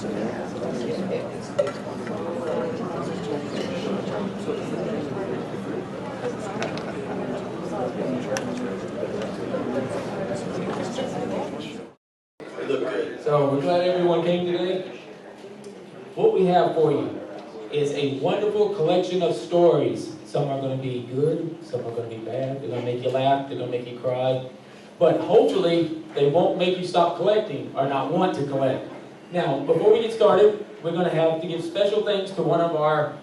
So we're glad everyone came today. What we have for you is a wonderful collection of stories. Some are going to be good, some are going to be bad. They're going to make you laugh, they're going to make you cry. But hopefully, they won't make you stop collecting or not want to collect. Now, before we get started, we're going to have to give special thanks to one of our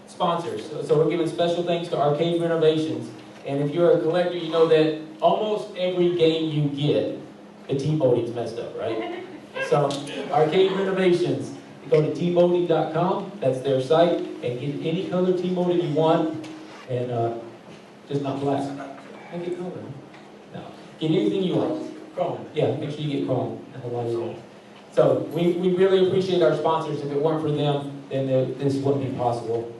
sponsors. So we're giving special thanks to Arcade Renovations. And if you're a collector, you know that almost every game you get, the T-molding's messed up, right? So, Arcade Renovations, you go to tmolding.com, that's their site, and get any color T-molding you want, and just not black. And get color. No, get anything you want. Chrome. Yeah, make sure you get chrome. So, we really appreciate our sponsors. If it weren't for them, then this wouldn't be possible.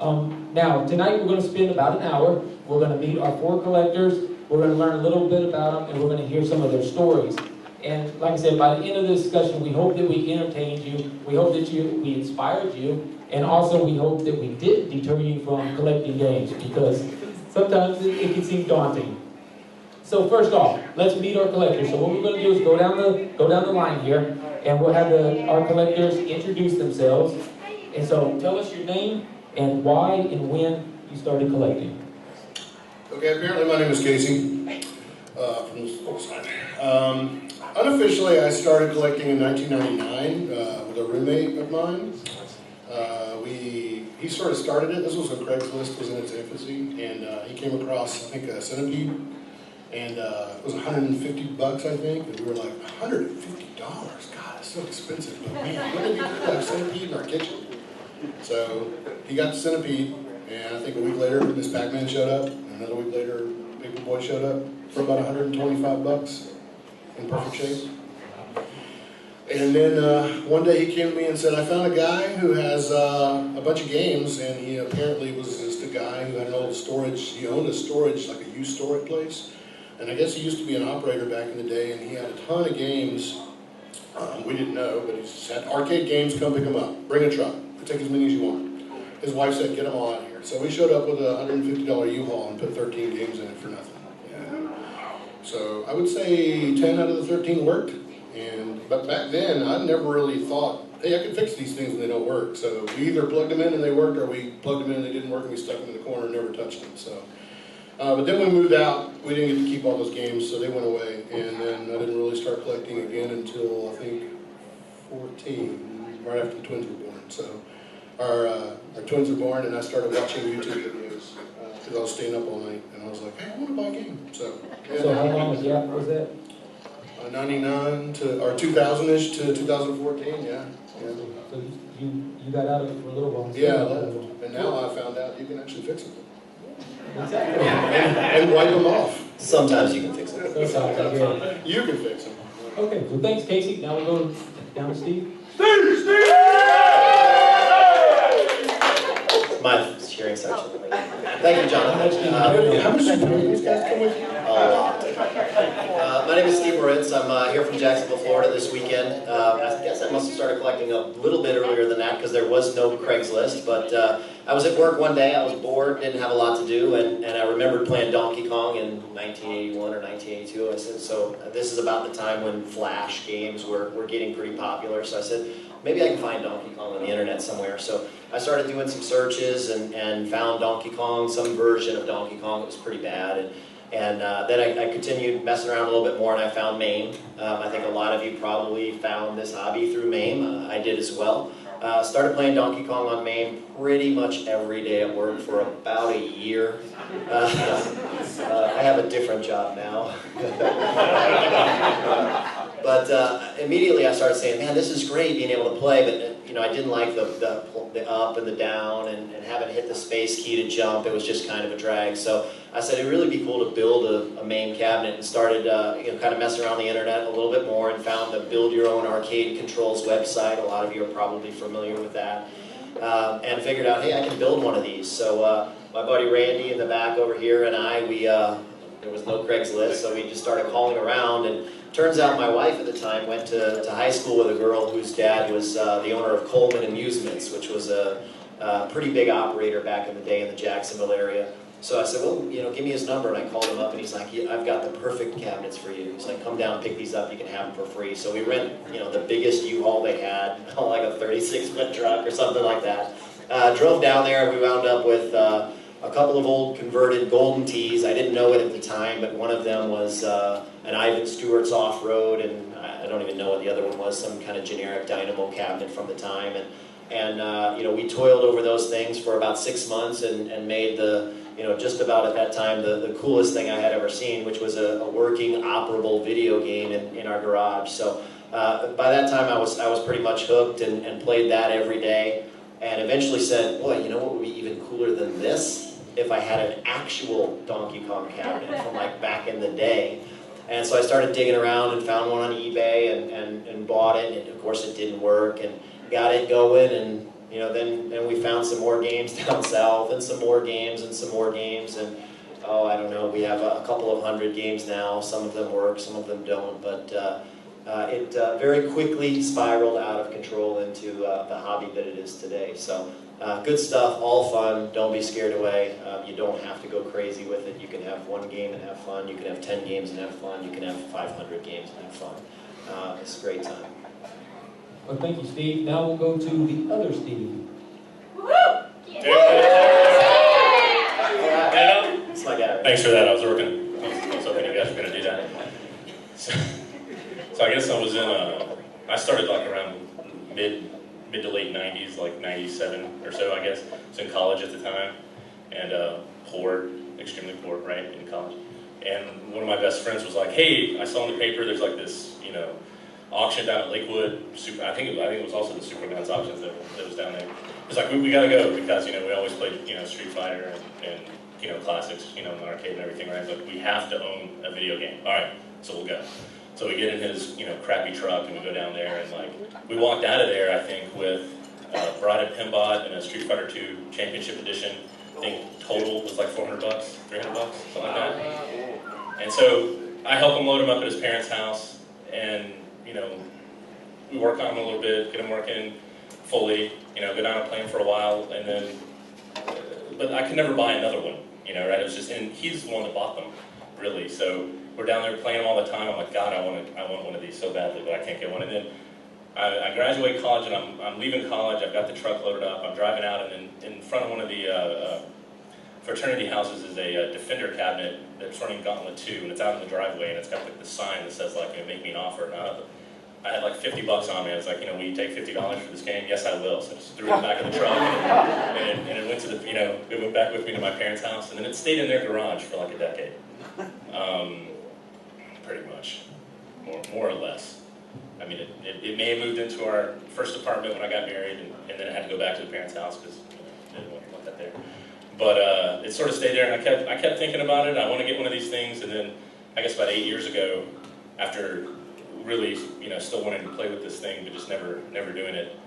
Now, tonight we're going to spend about an hour. We're going to meet our 4 collectors. We're going to learn a little bit about them, and we're going to hear some of their stories. And like I said, by the end of this discussion, we hope that we entertained you. We hope that we inspired you. And also, we hope that we didn't deter you from collecting games, because sometimes it can seem daunting. So first off, let's meet our collectors. So what we're going to do is go down the line here, and we'll have our collectors introduce themselves. And so tell us your name and why and when you started collecting. Okay, apparently my name is Casey, from the side. Unofficially, I started collecting in 1999 with a roommate of mine. He sort of started it. This was when Craigslist was in its infancy, and he came across, I think, a centipede, and it was $150, I think, and we were like, $150? God, it's so expensive. But man, what did we do, like centipede in our kitchen? So he got the centipede, and I think a week later, Miss Pac-Man showed up. Another week later, Paper Boy showed up for about $125 in perfect shape. And then one day he came to me and said, I found a guy who has a bunch of games, and he apparently was just a guy who had an old storage, he owned a storage, like a used storage place. And I guess he used to be an operator back in the day, and he had a ton of games. We didn't know, but he said, arcade games, come pick them up. Bring a truck. Take as many as you want. His wife said, get them all out of here. So we showed up with a $150 U-Haul and put 13 games in it for nothing. Yeah. So I would say 10 out of the 13 worked. But back then, I never really thought, hey, I can fix these things when they don't work. So we either plugged them in and they worked, or we plugged them in and they didn't work and we stuck them in the corner and never touched them. So, but then we moved out. We didn't get to keep all those games, so they went away. And then I didn't really start collecting again until, I think, 14, right after the twins were born. So our twins were born, and I started watching YouTube videos because I was staying up all night, and I was like, hey, I want to buy a game. So how long was that? 99 to, or 2000-ish to 2014, yeah. So you got out of it for a little while. Yeah, and now I found out you can actually fix them. Exactly. and wipe them off. Sometimes you can fix them. You can fix them. Okay, well thanks, Casey. Now we go down to Steve. Steve! My cheering section. Thank you, Jonathan. How much do these guys come with you? A lot. My name is Steve Moritz. I'm here from Jacksonville, Florida this weekend. I guess I must have started collecting a little bit earlier than that because there was no Craigslist. But I was at work one day. I was bored, didn't have a lot to do, and I remembered playing Donkey Kong in 1981 or 1982. I said, so this is about the time when Flash games were getting pretty popular. So I said, maybe I can find Donkey Kong on the internet somewhere. So I started doing some searches and found Donkey Kong, some version of Donkey Kong. It was pretty bad. And then I continued messing around a little bit more, and I found MAME. I think a lot of you probably found this hobby through MAME. I did as well. Started playing Donkey Kong on MAME pretty much every day at work for about a year. I have a different job now. But immediately I started saying, man, this is great being able to play, but I didn't like the up and the down and having to hit the space key to jump. It was just kind of a drag. So I said it'd really be cool to build a MAME cabinet, and started kind of messing around the internet a little bit more, and found the Build Your Own Arcade Controls website. A lot of you are probably familiar with that. And figured out, hey, I can build one of these. So my buddy Randy in the back over here and I, there was no Craigslist, so we just started calling around, and Turns out my wife at the time went to high school with a girl whose dad was the owner of Coleman Amusements, which was a pretty big operator back in the day in the Jacksonville area. So I said, well, you know, give me his number, and I called him up, and he's like, yeah, I've got the perfect cabinets for you. He's like, come down, pick these up, you can have them for free. So we rent, you know, the biggest U-Haul they had, like a 36-foot truck or something like that. Drove down there, and we wound up with a couple of old converted Golden Tees. I didn't know it at the time, but one of them was an Ivan Stewart's Off-Road, and I don't even know what the other one was, some kind of generic dynamo cabinet from the time. And you know, we toiled over those things for about 6 months and made the, you know, just about at that time the coolest thing I had ever seen, which was a working, operable video game in our garage. So by that time I was pretty much hooked and played that every day, and eventually said, boy, you know what would be even cooler than this? If I had an actual Donkey Kong cabinet from like back in the day. And so I started digging around and found one on eBay and bought it, and of course it didn't work, and got it going, and you know, then we found some more games down south, and some more games, and some more games, and oh, I don't know, we have a couple of hundred games now. Some of them work, some of them don't, but it very quickly spiraled out of control into the hobby that it is today. So good stuff, all fun, don't be scared away. You don't have to go crazy with it. You can have one game and have fun, you can have 10 games and have fun, you can have 500 games and have fun. It's a great time. Well, thank you, Steve. Now we'll go to the other Steve. That's my guy. Thanks for that. I was working. I was hoping you guys were going to do that. So I guess I was in. I started like around mid to late '90s, like '97 or so. I guess I was in college at the time, and poor, extremely poor, right, in college. And one of my best friends was like, "Hey, I saw in the paper there's like this, you know, auction down at Lakewood. I think it was also the Super Guns auctions that was down there. It's like we got to go because, you know, we always played, you know, Street Fighter and you know, classics, you know, in the arcade and everything, right? But we have to own a video game. All right, so we'll go. So we get in his, you know, crappy truck and we go down there, and like we walked out of there, I think, with Bride of Pinbot and a Street Fighter 2 Championship Edition. I think total was like $400, $300, something like that. And so I help him load him up at his parents' house, and you know, we work on him a little bit, get him working fully, you know, go down and play him for a while, and then, but I could never buy another one, you know, right? It was just, and he's the one that bought them, really. So we're down there playing them all the time. I'm like, God, I want one of these so badly, but I can't get one. And then I graduate college, and I'm leaving college. I've got the truck loaded up. I'm driving out, and then in front of one of the fraternity houses is a Defender cabinet that's running Gauntlet 2, and it's out in the driveway, and it's got like the sign that says like, you know, make me an offer. And I had like $50 on me. I was like, you know, will you take $50 for this game? Yes, I will. So I just threw it in the back of the truck, and it went to the, you know, it went back with me to my parents' house, and then it stayed in their garage for like a decade, pretty much, more or less. I mean, it may have moved into our first apartment when I got married, and then I had to go back to the parents' house because, you know, I didn't want that there. But it sort of stayed there, and I kept thinking about it. I want to get one of these things, and then I guess about 8 years ago, after really, you know, still wanting to play with this thing, but just never doing it,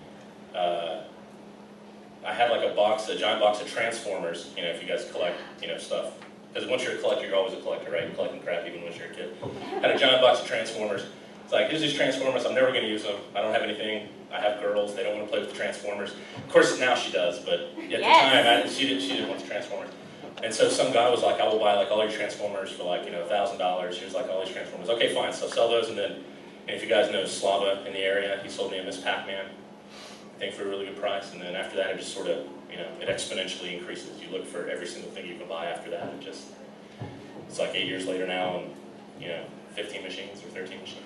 I had like a giant box of Transformers. You know, if you guys collect, you know, stuff, because once you're a collector, you're always a collector, right? You're collecting crap even once you're a kid. I had a giant box of Transformers. It's like, here's these Transformers. I'm never going to use them. I don't have anything. I have girls. They don't want to play with the Transformers. Of course, now she does, but at the time, she didn't want the Transformers. And so some guy was like, I will buy like all your Transformers for like, you know, $1,000. He was like, all these Transformers. Okay, fine. So sell those, and then, and if you guys know Slava in the area, he sold me a Miss Pac-Man, I think, for a really good price. And then after that, it just sort of, you know, it exponentially increases. You look for every single thing you can buy after that. It's like 8 years later now, and, you know, 15 machines or 13 machines.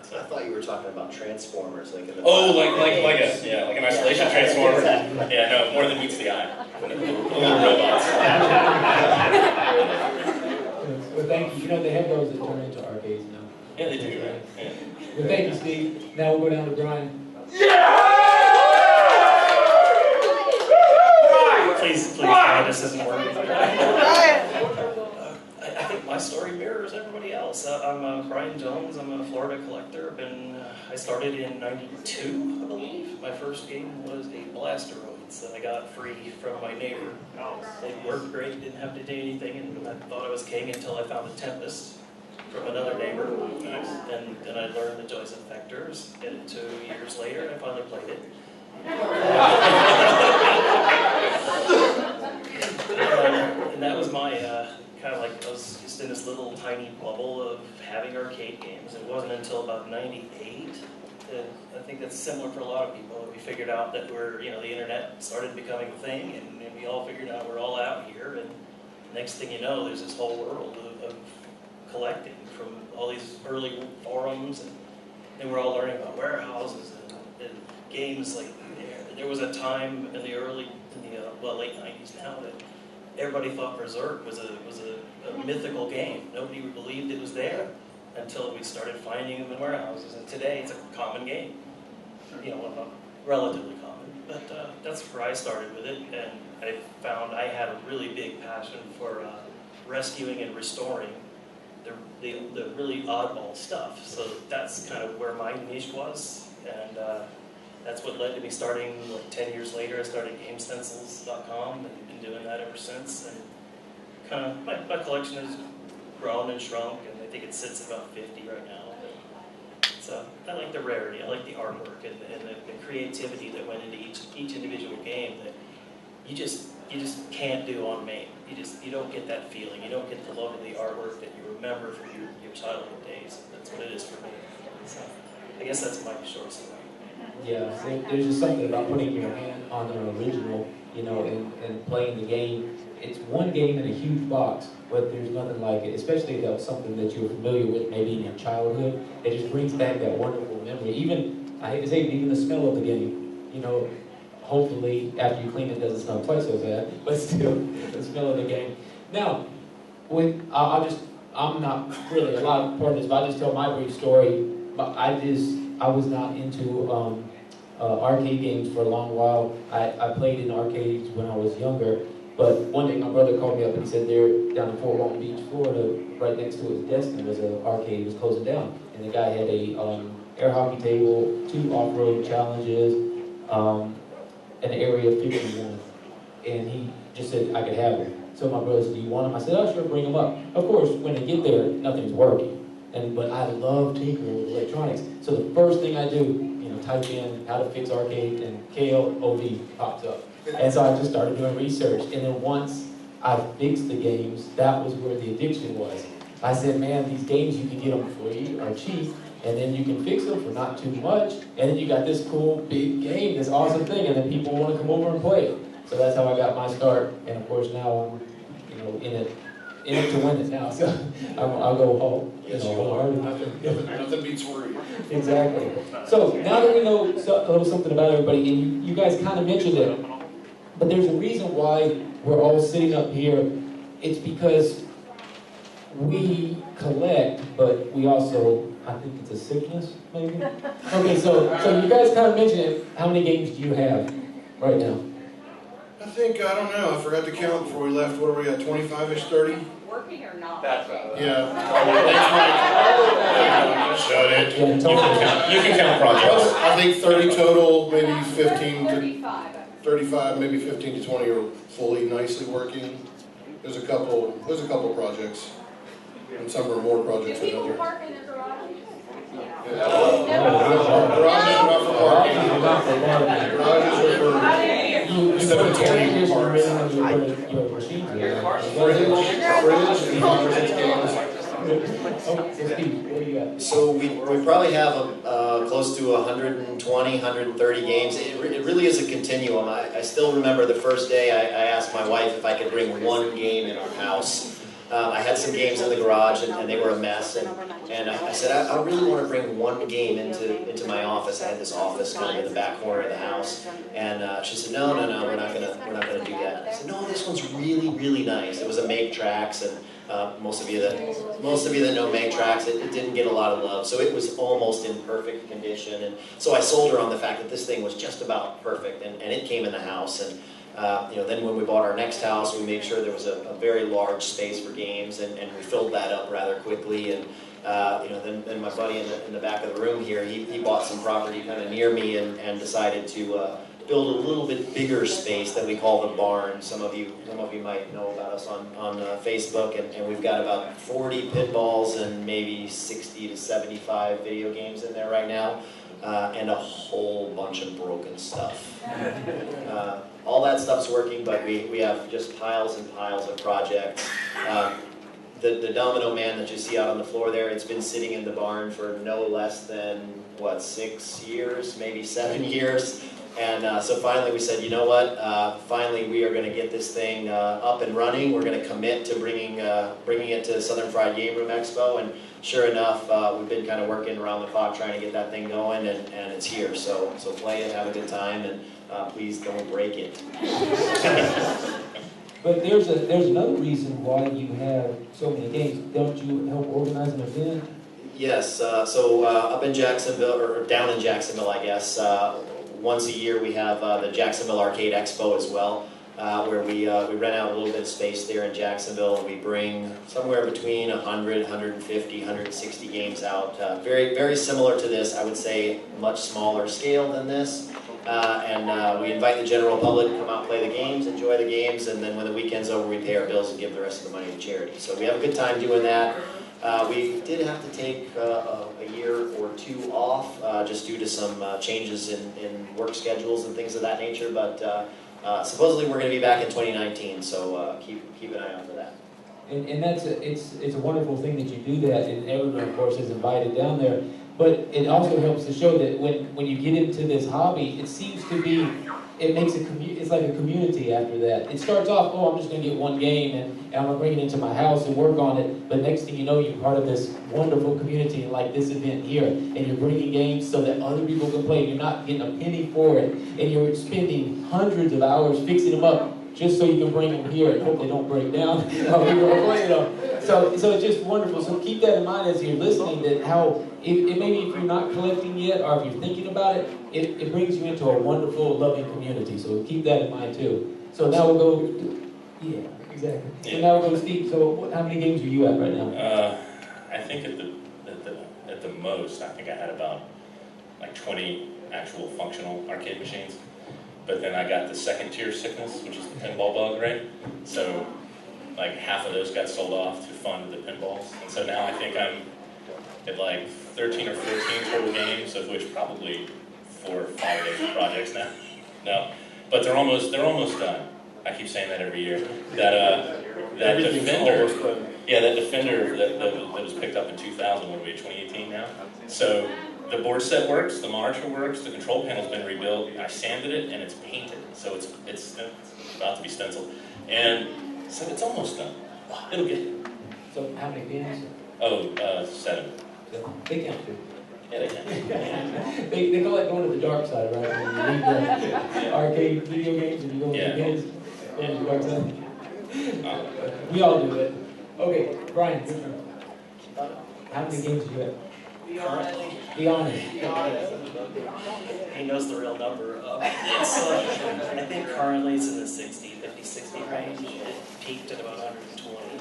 So I thought you were talking about Transformers, like in the like an isolation transformer. Yeah, no, more than meets the eye. Little robots. Well, thank you. You know, they have those that turn into arcades now. Yeah, they do, right? Yeah. Well, thank you, Steve. Now we'll go down to Brian. Please, this isn't working. I think my story mirrors everybody else. I'm Brian Jones. I'm a Florida collector. I started in '92, I believe. My first game was a Blasteroids that I got free from my neighbor. It worked great, didn't have to do anything, and I thought I was king until I found a Tempest. from another neighbor. Nice. And then I learned the joys of vectors, and 2 years later, I finally played it. And that was my, kind of like, I was just in this little tiny bubble of having arcade games. It wasn't until about 98 that I think that's similar for a lot of people. We figured out that the internet started becoming a thing, and we all figured out we're all out here, and next thing you know, there's this whole world of collecting from all these early forums, and we're all learning about warehouses and games. Like there was a time in the late 90s now that everybody thought Berserk was a mythical game. Nobody believed it was there until we started finding them in warehouses. And today it's a common game, relatively common. But that's where I started with it, and I found I had a really big passion for rescuing and restoring the really oddball stuff. So that's kind of where my niche was, and that's what led to me starting, 10 years later, I started GameStencils.com and been doing that ever since. And kind of, my collection has grown and shrunk, and I think it sits at about 50 right now. So I like the rarity, I like the artwork, and the creativity that went into each individual game that you just can't do on MAME. You don't get that feeling. You don't get the love of the artwork that you remember from your childhood days. That's what it is for me. So I guess that's my short story. Yeah, so there's just something about putting your hand on an original, and playing the game. It's one game in a huge box, but there's nothing like it, especially if that's something that you're familiar with maybe in your childhood. It just brings back that wonderful memory. Even, I hate to say it, even the smell of the game. Hopefully after you clean it doesn't smell twice so bad, but still, the smell of the game. Now, I'm not really a lot of part of this, but I'll just tell my brief story. I was not into arcade games for a long while. I played in arcades when I was younger, but one day my brother called me up and he said there down in Fort Walton Beach, Florida, right next to his desk, there was an arcade. It was closing down, and the guy had a air hockey table, 2 off-road challenges, an area 51, and he just said I could have them. So my brother said, "Do you want them?" I said, "Oh, sure, bring them up." Of course, when they get there, nothing's working. But I love tinkering with electronics. So the first thing I do, type in how to fix arcade, and KLOV pops up. And so I just started doing research. And then once I fixed the games, that was where the addiction was. I said, man, these games, you can get them free or cheap, and then you can fix them for not too much, and then you got this cool big game, this awesome thing, and then people want to come over and play it. So that's how I got my start. And of course now I'm, in it to win it now. So I'll go home. Yes, you are. Nothing beats worry. Exactly. So now that we know a little something about everybody, and you guys kind of mentioned it, but there's a reason why we're all sitting up here. It's because we collect, but we also, I think it's a sickness, maybe? Okay, so you guys kind of mentioned it. How many games do you have right now? I don't know, I forgot to count before we left. What are we at, 25-ish, 30? Working or not? Yeah. Shut it. Yeah, totally. You can count projects. I think 30 total, maybe 15 to 35. 35, maybe 15 to 20 are fully nicely working. There's a couple projects, and some are more Do projects than people others. park in their garage? Garages are not for parking. Garages are for You put air conditioner parks. in and you put your machines in. Fridge, conference games. Oh, Steve, what do you got? So we probably have close to 120, 130 games. It really is a continuum. I still remember the first day I asked my wife if I could bring one game in our house. I had some games in the garage and they were a mess, and I said I really want to bring one game into my office. I had this office kind of in the back corner of the house, and she said no, we're not gonna do that. I said no, this one's really nice. It was a Make Tracks, and most of you that know Make Tracks, it didn't get a lot of love, so it was almost in perfect condition, and so I sold her on the fact that this thing was just about perfect, and it came in the house. And then when we bought our next house, we made sure there was a very large space for games, and we filled that up rather quickly. And then my buddy in the back of the room here, he bought some property kind of near me and decided to build a little bit bigger space that we call the barn. Some of you might know about us on Facebook, and we've got about 40 pit balls and maybe 60 to 75 video games in there right now, and a whole bunch of broken stuff. All that stuff's working, but we have just piles and piles of projects. The Domino Man that you see out on the floor there, it's been sitting in the barn for no less than, what, 6 years, maybe 7 years. And so finally we said, you know what, finally we are going to get this thing up and running. We're going to commit to bringing it to Southern Fried Game Room Expo. And sure enough, we've been kind of working around the clock trying to get that thing going, and it's here. So play it, have a good time, and please don't break it. But there's another reason why you have so many games. Don't you help organize an event? Yes, so up in Jacksonville, or down in Jacksonville, I guess, once a year we have the Jacksonville Arcade Expo as well, where we rent out a little bit of space there in Jacksonville, and we bring somewhere between 100, 150, 160 games out. Very, very similar to this, I would say much smaller scale than this. And we invite the general public to come out and play the games, enjoy the games, and then when the weekend's over, we pay our bills and give the rest of the money to charity. So we have a good time doing that. We did have to take a year or two off just due to some changes in work schedules and things of that nature, but supposedly we're going to be back in 2019, so keep an eye out for that. And that's it's a wonderful thing that you do that, and everyone, of course, is invited down there. But it also helps to show that when you get into this hobby, it seems to be, it makes it's like a community after that. It starts off, oh, I'm just going to get one game, and I'm going to bring it into my house and work on it. But next thing you know, you're part of this wonderful community, like this event here. And you're bringing games so that other people can play. You're not getting a penny for it. And you're spending hundreds of hours fixing them up just so you can bring them here and hope they don't break down. So it's just wonderful. So keep that in mind as you're listening, that how, maybe if you're not collecting yet, or if you're thinking about it, it brings you into a wonderful, loving community. So keep that in mind too. So now we'll go, yeah, exactly. So now we'll go to Steve. So how many games are you at right now? I think at the most, I think I had about like 20 actual functional arcade machines. But then I got the second tier sickness, which is the pinball bug, right? So like half of those got sold off to fund the pinballs. And so now I think I'm at like 13 or 14 total games, of which probably 4 or 5 of those are projects now. No, but they're almost done. I keep saying that every year. That Defender, yeah, that Defender that was picked up in 2000, what are we, 2018 now? So the board set works, the monitor works, the control panel's been rebuilt. I sanded it and it's painted, so it's about to be stenciled, and so it's almost done. It'll get there. So how many games? Oh, 7. They count too. Yeah, they can. They call it going to the dark side, right? When you leave the arcade video games and you go to the games, go to the dark side. We all do it. Okay, Brian, your turn. How many games do you have? Be honest. He knows the real number. I think currently it's in the 50-60 range. It peaked at about 120.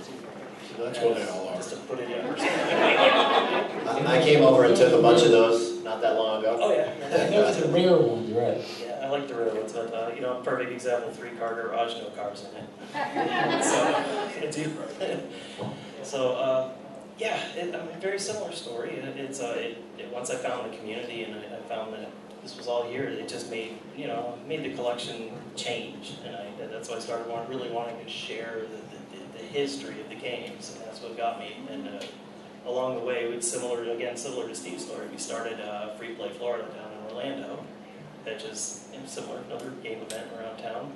So that's what they all are. Just to put it in perspective. I came over and took a bunch of those not that long ago. Oh yeah. Those are the rare ones, right? Yeah, I like the rare ones, but perfect example, 3-car garage, no cars in it. So, I do. So, yeah, very similar story. Once I found the community and I found that this was all here, it just made the collection change, and that's why I started really wanting to share the history of the games, and that's what got me. And along the way, similar to Steve's story, we started Free Play Florida down in Orlando. That just similar, another game event around town,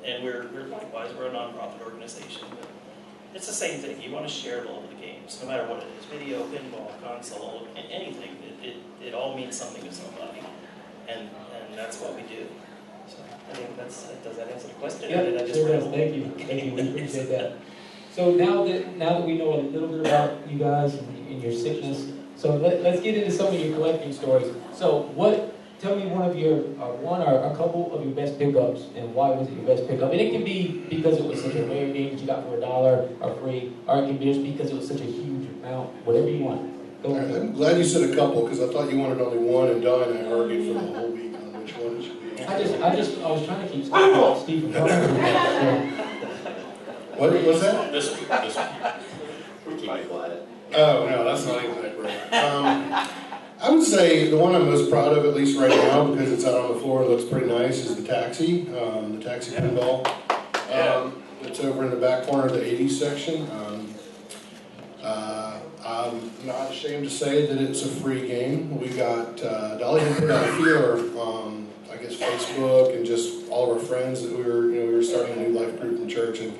and we're likewise we're a nonprofit organization. But it's the same thing. You want to share the love of the games, no matter what it is, video, pinball, console, anything. It all means something to somebody, and that's what we do. So I think does that answer the question? Yeah, sure does. Thank you. We appreciate that. So now that we know a little bit about you guys and your sickness, so let's get into some of your collecting stories. So tell me one or a couple of your best pickups, and why was it your best pickup? And it can be because it was such a rare game that you got for $1 or free, or it can be just because it was such a huge amount, whatever you want. Go ahead. I'm glad you said a couple, because I thought you wanted only one, and Don and I argued for the whole week on which one it should be. I was trying to keep Steve from talking. What was that? This week. Keep it quiet. Oh, no, that's not even that great. I would say the one I'm most proud of, at least right now, because it's out on the floor and looks pretty nice, is the taxi pinball. It's over in the back corner of the 80s section. I'm not ashamed to say that it's a free game. We got, Dolly had put out a feeler on, I guess, Facebook and just all of our friends that we were starting a new life group in church, and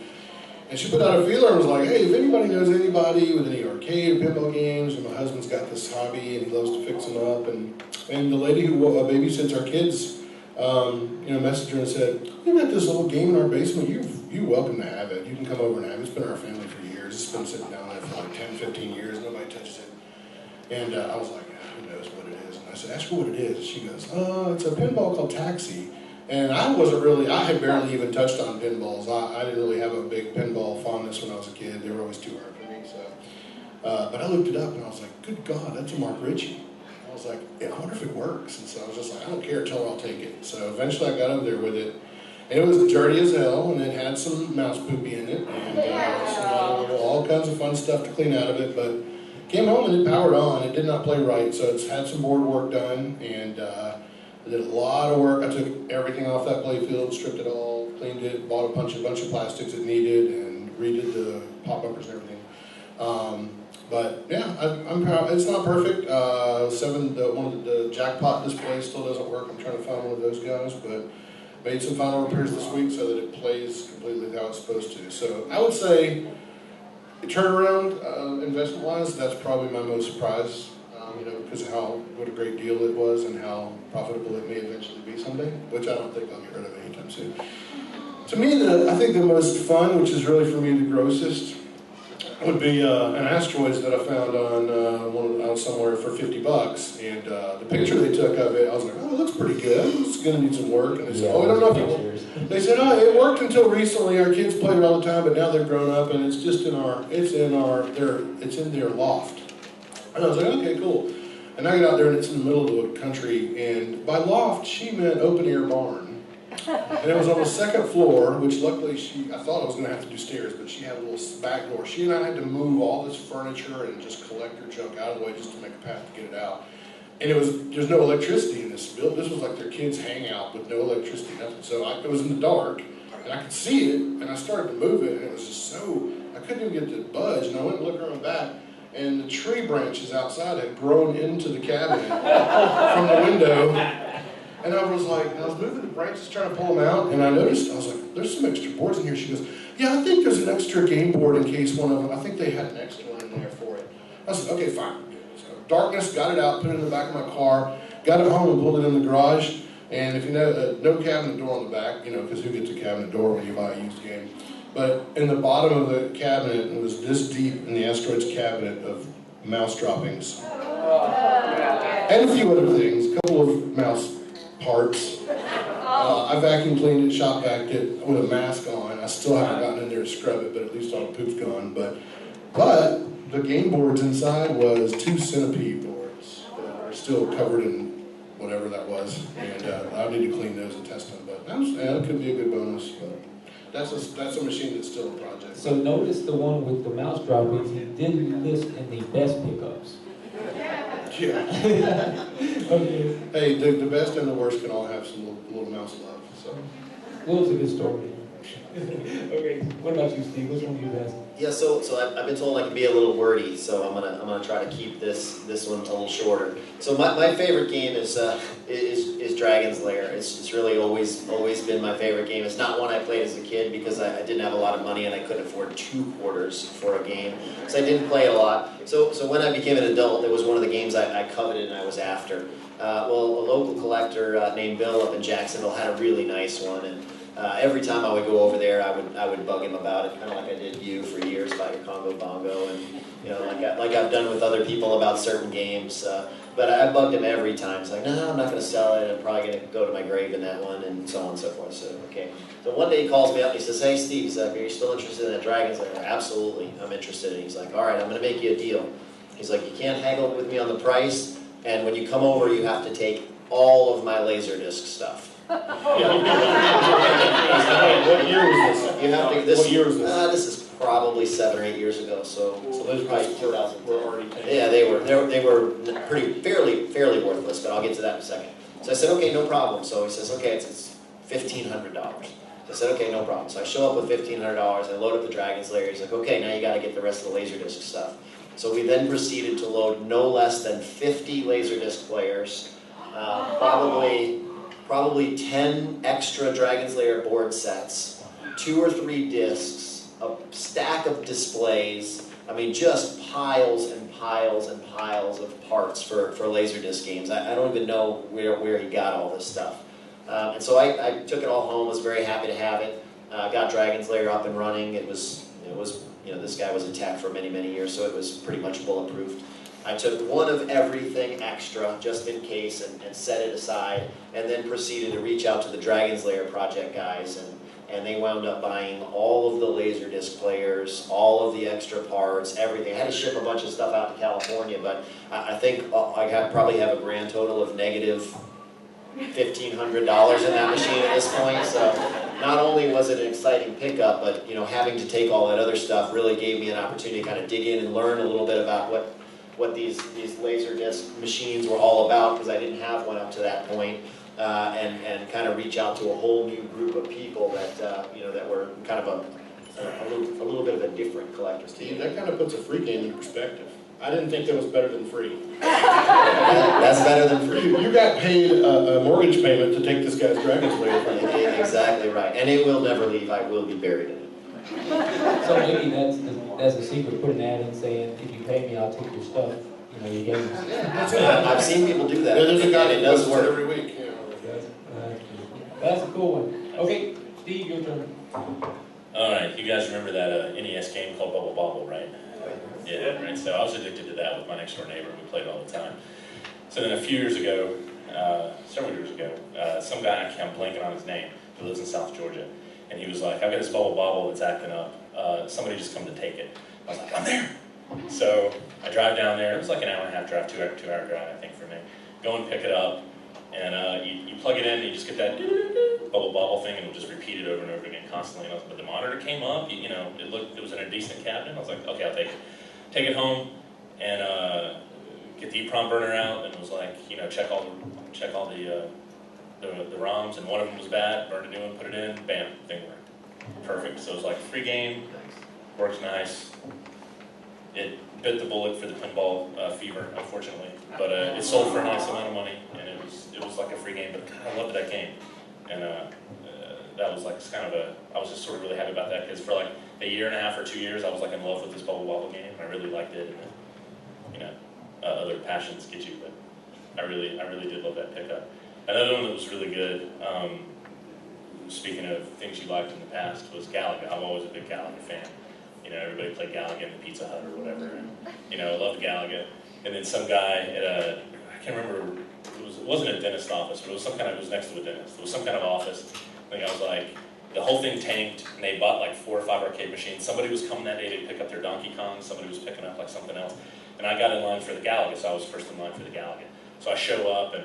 she put out a feeler and was like, hey, if anybody knows anybody with any arcade or pinball games, and my husband's got this hobby and he loves to fix them up, and the lady who babysits our kids, messaged her and said, we've got this little game in our basement, you're welcome to have it, you can come over and have it, it's been in our family for years, it's been sitting down there for like 10, 15 years, nobody touches it, and I was like, who knows what it is, and I said, ask her what it is, she goes, it's a pinball called Taxi. And I had barely even touched on pinballs. I didn't really have a big pinball fondness when I was a kid. They were always too hard for me. So, but I looked it up and I was like, good God, that's a Mark Ritchie. I was like, I wonder if it works. And so I was just like, I don't care, tell her I'll take it. So eventually I got over there with it. And it was dirty as hell, and it had some mouse poopy in it, and all kinds of fun stuff to clean out of it. But came home and it powered on. It did not play right, so it's had some board work done, and I did a lot of work. I took everything off that playfield, stripped it all, cleaned it, bought a bunch of plastics it needed, and redid the pop bumpers and everything. But yeah, I'm proud. It's not perfect. One of the jackpot displays still doesn't work. I'm trying to find one of those guys, but made some final repairs this week so that it plays completely how it's supposed to. So I would say, turnaround investment-wise, that's probably my most prize. Because of what a great deal it was and how profitable it may eventually be someday, which I don't think I'll get rid of anytime soon. To me, I think the most fun, which is really for me the grossest, would be an asteroids that I found on out somewhere for $50. And the picture they took of it, I was like, oh, it looks pretty good. It's going to need some work. And they said, I don't know if it worked. They said, oh, it worked until recently. Our kids played it all the time, but now they're grown up, and it's just it's in their loft. And I was like, okay, cool. And I get out there and it's in the middle of the country, and by loft, she meant open-air barn. And it was on the second floor, which luckily I thought I was going to have to do stairs, but she had a little back door. She and I had to move all this furniture and just collect her junk out of the way just to make a path to get it out. And there's no electricity in this building. This was like their kids' hangout with no electricity, nothing. So it was in the dark, and I could see it, and I started to move it, and it was just I couldn't even get it to budge, and I went and looked around back, and the tree branches outside had grown into the cabinet from the window. And I was moving the branches trying to pull them out, and I noticed, I was like, there's some extra boards in here. She goes, yeah, I think there's an extra game board in case one of them, I think they had an extra one in there for it. I said, okay, fine. So darkness, got it out, put it in the back of my car, got it home and pulled it in the garage. And if you know, no cabinet door on the back, because who gets a cabinet door when you buy a used game? But in the bottom of the cabinet, it was this deep in the asteroids cabinet of mouse droppings. And a few other things, a couple of mouse parts. I vacuum cleaned it, shop vacuumed it with a mask on. I still haven't gotten in there to scrub it, but at least all the poop's gone. But the game boards inside was 2 centipede boards that are still covered in whatever that was. And I need to clean those and test them. But that could be a good bonus. But that's a machine that's still a project. So notice the one with the mouse droppings, he didn't list in the best pickups. Yeah. Okay. Hey, the best and the worst can all have some little mouse love. So. Will's a good story. Okay, what about you, Steve? Which one do you best? Yeah, so I've been told I can be a little wordy, so I'm gonna try to keep this one a little shorter. So my favorite game is Dragon's Lair. It's really always been my favorite game. It's not one I played as a kid because I didn't have a lot of money and I couldn't afford 2 quarters for a game, so I didn't play a lot. So when I became an adult, it was one of the games I coveted and I was after. Well, a local collector named Bill up in Jacksonville had a really nice one, and every time I would go over there, I would bug him about it, kind of like I did you for years about your Congo Bongo, and like I've done with other people about certain games. But I bugged him every time. He's like, no, I'm not going to sell it. I'm probably going to go to my grave in that one, and so on and so forth. So okay. So one day he calls me up and he says, hey Steve, he's like, are you still interested in that Dragon's Lair? Absolutely, I'm interested. And he's like, all right, I'm going to make you a deal. He's like, you can't haggle with me on the price, and when you come over, you have to take all of my Laserdisc stuff. What year was this? You have to, What year was this? this is probably 7 or 8 years ago, so those probably guys 2000. were already taken. Yeah, they were fairly worthless, but I'll get to that in a second. So I said, okay, no problem. So he says, okay, it's $1,500. I said, okay, no problem. So I show up with $1,500, I load up the Dragon's Lair. He's like, okay, now you got to get the rest of the Laserdisc stuff. So we then proceeded to load no less than 50 Laserdisc players, probably 10 extra Dragon's Lair board sets, 2 or 3 discs, a stack of displays. I mean, just piles and piles and piles of parts for Laserdisc games. I don't even know where he got all this stuff. And so I took it all home, was very happy to have it. Got Dragon's Lair up and running. It was, you know, this guy was intact for many, many years, so it was pretty much bulletproof. I took one of everything extra, just in case, and set it aside, and then proceeded to reach out to the Dragon's Lair project guys, and they wound up buying all of the Laserdisc players, all of the extra parts, everything. I had to ship a bunch of stuff out to California, but I think I probably have a grand total of negative $1,500 in that machine at this point. So not only was it an exciting pickup, but you know, having to take all that other stuff really gave me an opportunity to kind of dig in and learn a little bit about what these Laserdisc machines were all about, because I didn't have one up to that point, and kind of reach out to a whole new group of people that you know, that were kind of a little bit of a different collector's Steve, team. that kind of puts a free game in perspective. I didn't think that was better than free. That's better than free. You got paid a mortgage payment to take this guy's Dragon's Lair from you. Exactly right, and it will never leave. I will be buried in it. So maybe that's a secret. Put an ad in saying, if you pay me, I'll take your stuff. You know, your games. I've seen people do that. Yeah, there's a guy and that it does does it work. every week. Yeah. That's a cool one. Okay, Steve, your turn. All right, you guys remember that NES game called Bubble Bobble, right? Yeah, right. So I was addicted to that with my next door neighbor. We played it all the time. So then a few years ago, several years ago, some guy, I'm blanking on his name, who lives in South Georgia, and he was like, I've got this Bubble Bobble that's acting up. Somebody just come to take it. I was like, I'm there. So I drive down there. It was like an hour and a half drive, two-hour drive, I think, for me. Go and pick it up, and you plug it in, and you just get that Bubble Bobble thing, and it'll just repeat it over and over again constantly. But the monitor came up. You know, it was in a decent cabinet. I was like, okay, I'll take it. Take it home and get the EEPROM burner out, and it was like, you know, check all the ROMs, and one of them was bad. Burned a new one, put it in, bam, thing worked. Perfect. So it was like free game, works nice. It bit the bullet for the pinball fever, unfortunately, but it sold for a nice amount of money, and it was like a free game. But God, I loved that game, and that was like kind of I was just sort of really happy about that, because for like a year and a half or 2 years, I was like in love with this Bubble Bobble game. I really liked it, and then, you know, other passions get you, but I really did love that pickup. Another one that was really good, speaking of things you liked in the past, was Galaga. I'm always a big Galaga fan. You know, everybody played Galaga in the Pizza Hut or whatever, and, you know, I loved Galaga. And then some guy at I can't remember, it wasn't a dentist office, but it was next to a dentist. It was some kind of office. I think I was like, the whole thing tanked, and they bought like 4 or 5 arcade machines. Somebody was coming that day to pick up their Donkey Kong, somebody was picking up like something else. And I got in line for the Galaga, so I was first in line for the Galaga. So I show up, and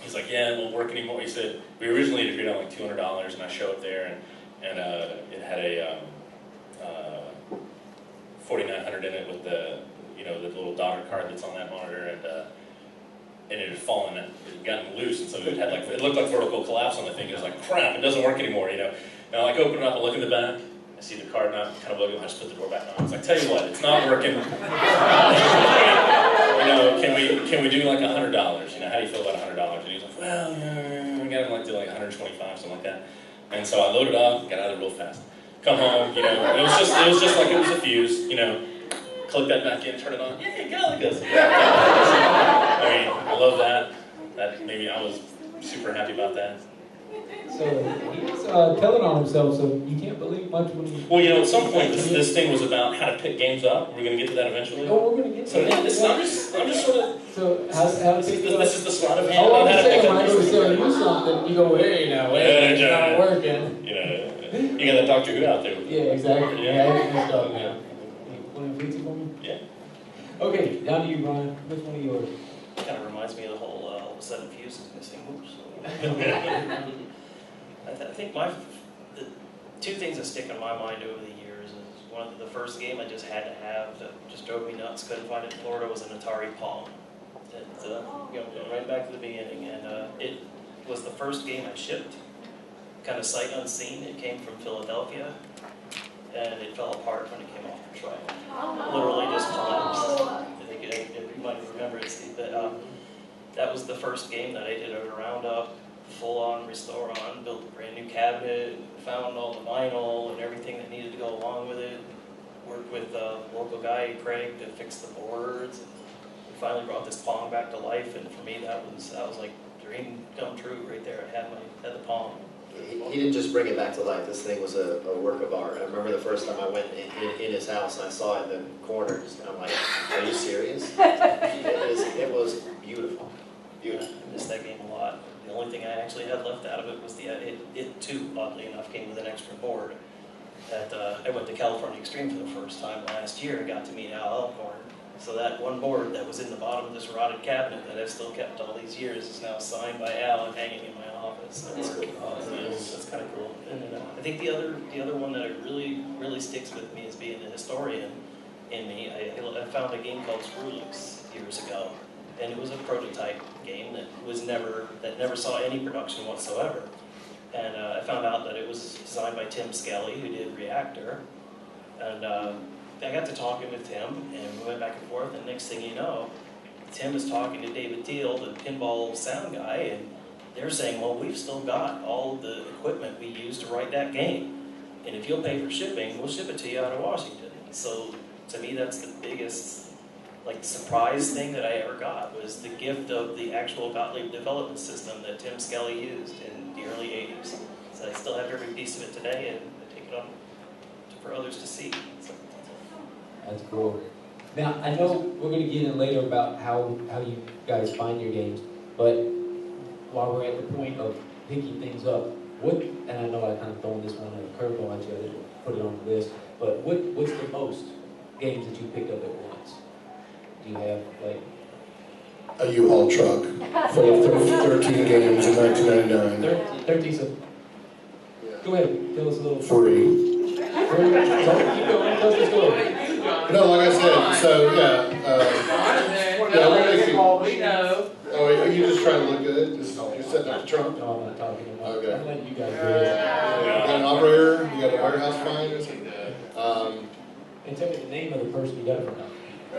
he's like, yeah, it won't work anymore. He said, we originally agreed on like $200, and I show up there, and it had a 4900 in it with the, you know, the little daughter card that's on that monitor, and it had fallen, it had gotten loose, and so it had like, it looked like vertical collapse on the thing. It was like, crap, it doesn't work anymore, you know. And I like open it up, I look in the back, I see the card, and I'm kind of looking, I just put the door back on. I was like, tell you what, it's not working. You know, can we do like $100? You know, how do you feel about $100? And he's like, well, yeah, we got him like to like 125, something like that. And so I loaded up, got out of there real fast. Come home, you know, it was just like it was a fuse, you know. Click that back in, turn it on. Yeah, Galagas. I mean, I love that. That maybe I was super happy about that. So he's telling on himself, so you can't believe much when he... Well, you know, at some point this thing was about how to pick games up. We're going to get to that eventually. Oh, we're going to get to So yeah, that. I'm just sort of. So how to pick it up? This is the sleight of hand. Oh, on I'm how to saying, pick when I up go to these sell things. you something, you go, hey, now, wait, it's not working. You know, you got that Doctor Who out there. Yeah, exactly. Yeah. Yeah, I get messed up now. Want to fix it for me? Yeah. Okay, down to you, Brian. Which one of yours? Kind of reminds me of the whole of a sudden fuse is missing. Oops. I think the two things that stick in my mind over the years is one of the first game I just had to have that just drove me nuts. Couldn't find it in Florida was an Atari Pong. Going right back to the beginning, and it was the first game I shipped, kind of sight unseen. It came from Philadelphia, and it fell apart when it came off the truck. Literally just collapsed. I think you might remember it, Steve, but that was the first game that I did a round up, full-on restore on, built a brand new cabinet, found all the vinyl and everything that needed to go along with it, worked with a local guy, Craig, to fix the boards. We finally brought this Pong back to life, and for me that was like dream come true right there. I had the Pong. He didn't just bring it back to life. This thing was a work of art. I remember the first time I went in his house and I saw it in the corners, and I'm like, are you serious? It was beautiful. Beautiful. I missed that game a lot. The only thing I actually had left out of it was it too, oddly enough, came with an extra board. That I went to California Extreme for the first time last year and got to meet Al Elkhorn. So that one board that was in the bottom of this rotted cabinet that I've still kept all these years is now signed by Al and hanging in my office. So that's kind of cool. And I think the other one that really sticks with me is being a historian in me. I found a game called Screwlix years ago, and it was a prototype game that never saw any production whatsoever. And I found out that it was designed by Tim Skelly, who did Reactor, and I got to talking with Tim, and we went back and forth, and next thing you know, Tim is talking to David Teal, the pinball sound guy, and they're saying, well, we've still got all the equipment we used to write that game, and if you'll pay for shipping, we'll ship it to you out of Washington. So to me, that's the biggest surprise thing that I ever got, was the gift of the actual Gottlieb development system that Tim Skelly used in the early 80s. So I still have every piece of it today, and I take it on for others to see. So, That's cool. Now, I know we're going to get in later about how you guys find your games, but while we're at the point of picking things up, and I know I kind of thrown this one a curveball at you, I didn't put it on the list, but what's the most games that you picked up at once? Do you have, A U-Haul truck full of 13 games in 1999. 13, so go ahead, tell us a little. Free. Keep going, tell us the story. No, like I said, so We know. Oh, are you just trying to look good? You're setting up the trunk? No, I'm not talking about. Okay. I'm letting you guys do it. You got an operator? You got a warehouse find? And tell me the name of the person you got it from now.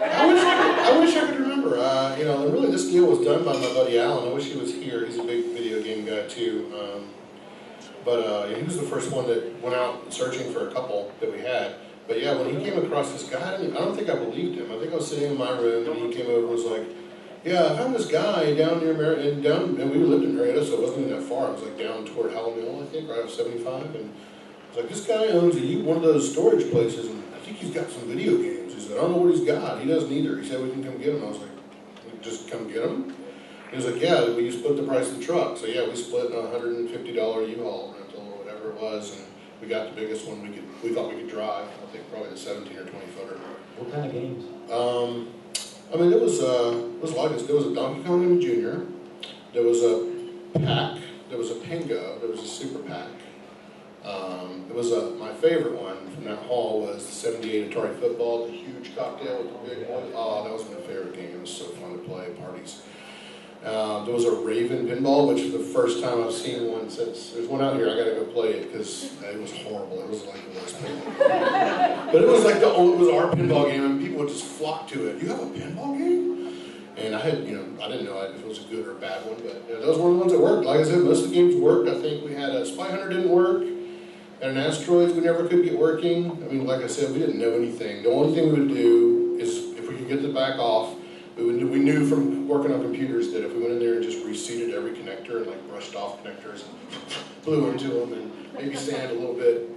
I wish I could remember. And really this deal was done by my buddy Alan. I wish he was here. He's a big video game guy too. But he was the first one that went out searching for a couple that we had. But yeah, when he came across this guy, I don't think I believed him. I think I was sitting in my room and he came over and was like, yeah, I found this guy down near and we lived in Marietta, so it wasn't even that far. It was like down toward Howell Mill, I think, right off 75. And I was like, this guy owns one of those storage places, and I think he's got some video games. He said, I don't know what he's got. He doesn't either. He said we can come get him. I was like, just come get him? He was like, yeah, we split the price of the truck. So yeah, we split a $150 U-Haul rental or whatever it was, and we got the biggest one we thought we could drive. I think probably the 17 or 20 footer. What kind of games? There was a lot of games. There was a Donkey Kong Jr. There was a Pac. There was a Pingo. There was a Super Pac. My favorite one from that haul was the 78 Atari Football, the huge cocktail with the big boys. Oh, that was my favorite game. It was so fun to play at parties. There was a Raven pinball, which for the first time I've seen one since. There's one out here. I got to go play it because it was horrible. It was like the worst pinball. But it was like it was our pinball game, and people would just flock to it. You have a pinball game? And I didn't know if it was a good or a bad one, but that was one of the ones that worked. Like I said, most of the games worked. I think we had a Spy Hunter didn't work, and an Asteroids we never could get working. I mean, like I said, we didn't know anything. The only thing we would do is if we could get the back off. We knew from working on computers that if we went in there and just reseated every connector and brushed off connectors and blew into them and maybe sand a little bit,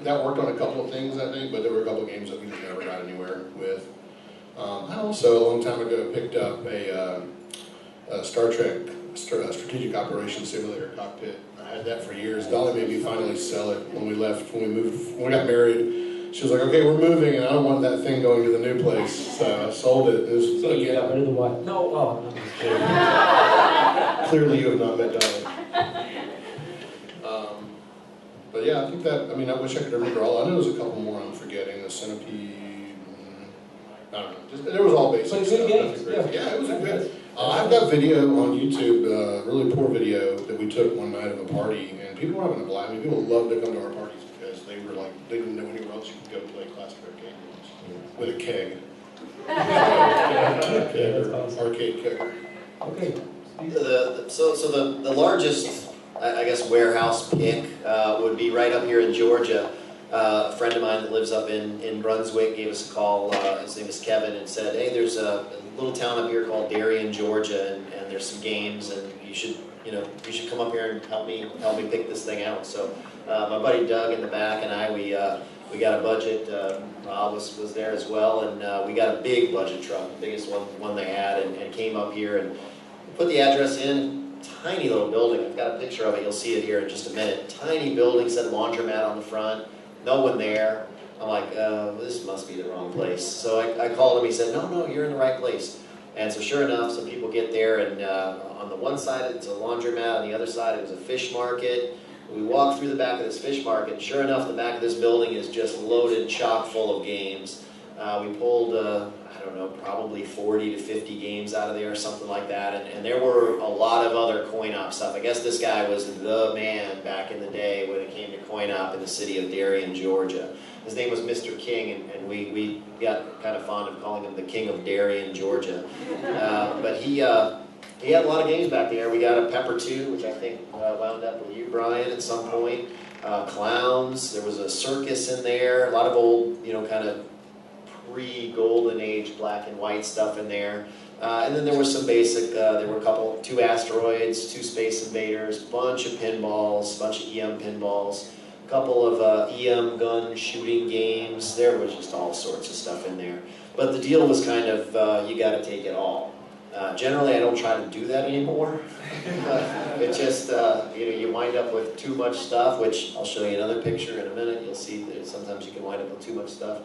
that worked on a couple of things I think, but there were a couple of games that we never got anywhere with. I also, a long time ago, picked up a Star Trek Strategic Operations Simulator cockpit. I had that for years. Dolly made me finally sell it when we got married. She was like, okay, we're moving, and I don't want that thing going to the new place, so I sold it. So you got rid of the wife? No, I'm just kidding. Clearly you have not met Donnie. But yeah, I think that, I mean, I wish I could remember all. I know there's a couple more I'm forgetting. The Centipede, I don't know. Just, there was all basic But stuff. good games, Nothing crazy. Yeah, it was a good. I've got video on YouTube, really poor video that we took one night of a party, and people were having a blast. I mean, people loved to come to our parties because they were like, they didn't know anywhere else you could go play classic arcade games with a keg. Arcade kegger. Okay. The largest, I guess, warehouse pick would be right up here in Georgia. A friend of mine that lives up in Brunswick gave us a call. His name is Kevin, and said, "Hey, there's a little town up here called Darien, Georgia, and there's some games, and you should come up here and help me pick this thing out." So my buddy Doug in the back and I, we got a budget. Rob was there as well, and we got a big budget truck, the biggest one they had, and came up here and put the address in. Tiny little building. I've got a picture of it. You'll see it here in just a minute. Tiny building, said laundromat on the front. No one there. I'm like, this must be the wrong place. So I called him. He said, no, you're in the right place. And so sure enough, some people get there, and on the one side it's a laundromat, on the other side it was a fish market. We walk through the back of this fish market, and sure enough, the back of this building is just loaded, chock full of games. We pulled, I don't know, probably 40 to 50 games out of there, or something like that, and there were a lot of other coin-op stuff. I guess this guy was the man back in the day when it came to coin-op in the city of Darien, Georgia. His name was Mr. King, and we got kind of fond of calling him the King of Darien, Georgia. But he had a lot of games back there. We got a Pepper 2, which I think wound up with you, Brian, at some point. Clowns. There was a circus in there. A lot of old, kind of pre-golden age black and white stuff in there. And then there was some basic, there were 2 asteroids, 2 space invaders, bunch of pinballs, bunch of EM pinballs, a couple of EM gun shooting games. There was just all sorts of stuff in there. But the deal was kind of, you got to take it all. Generally, I don't try to do that anymore. It just, you wind up with too much stuff, which I'll show you another picture in a minute. You'll see that sometimes you can wind up with too much stuff.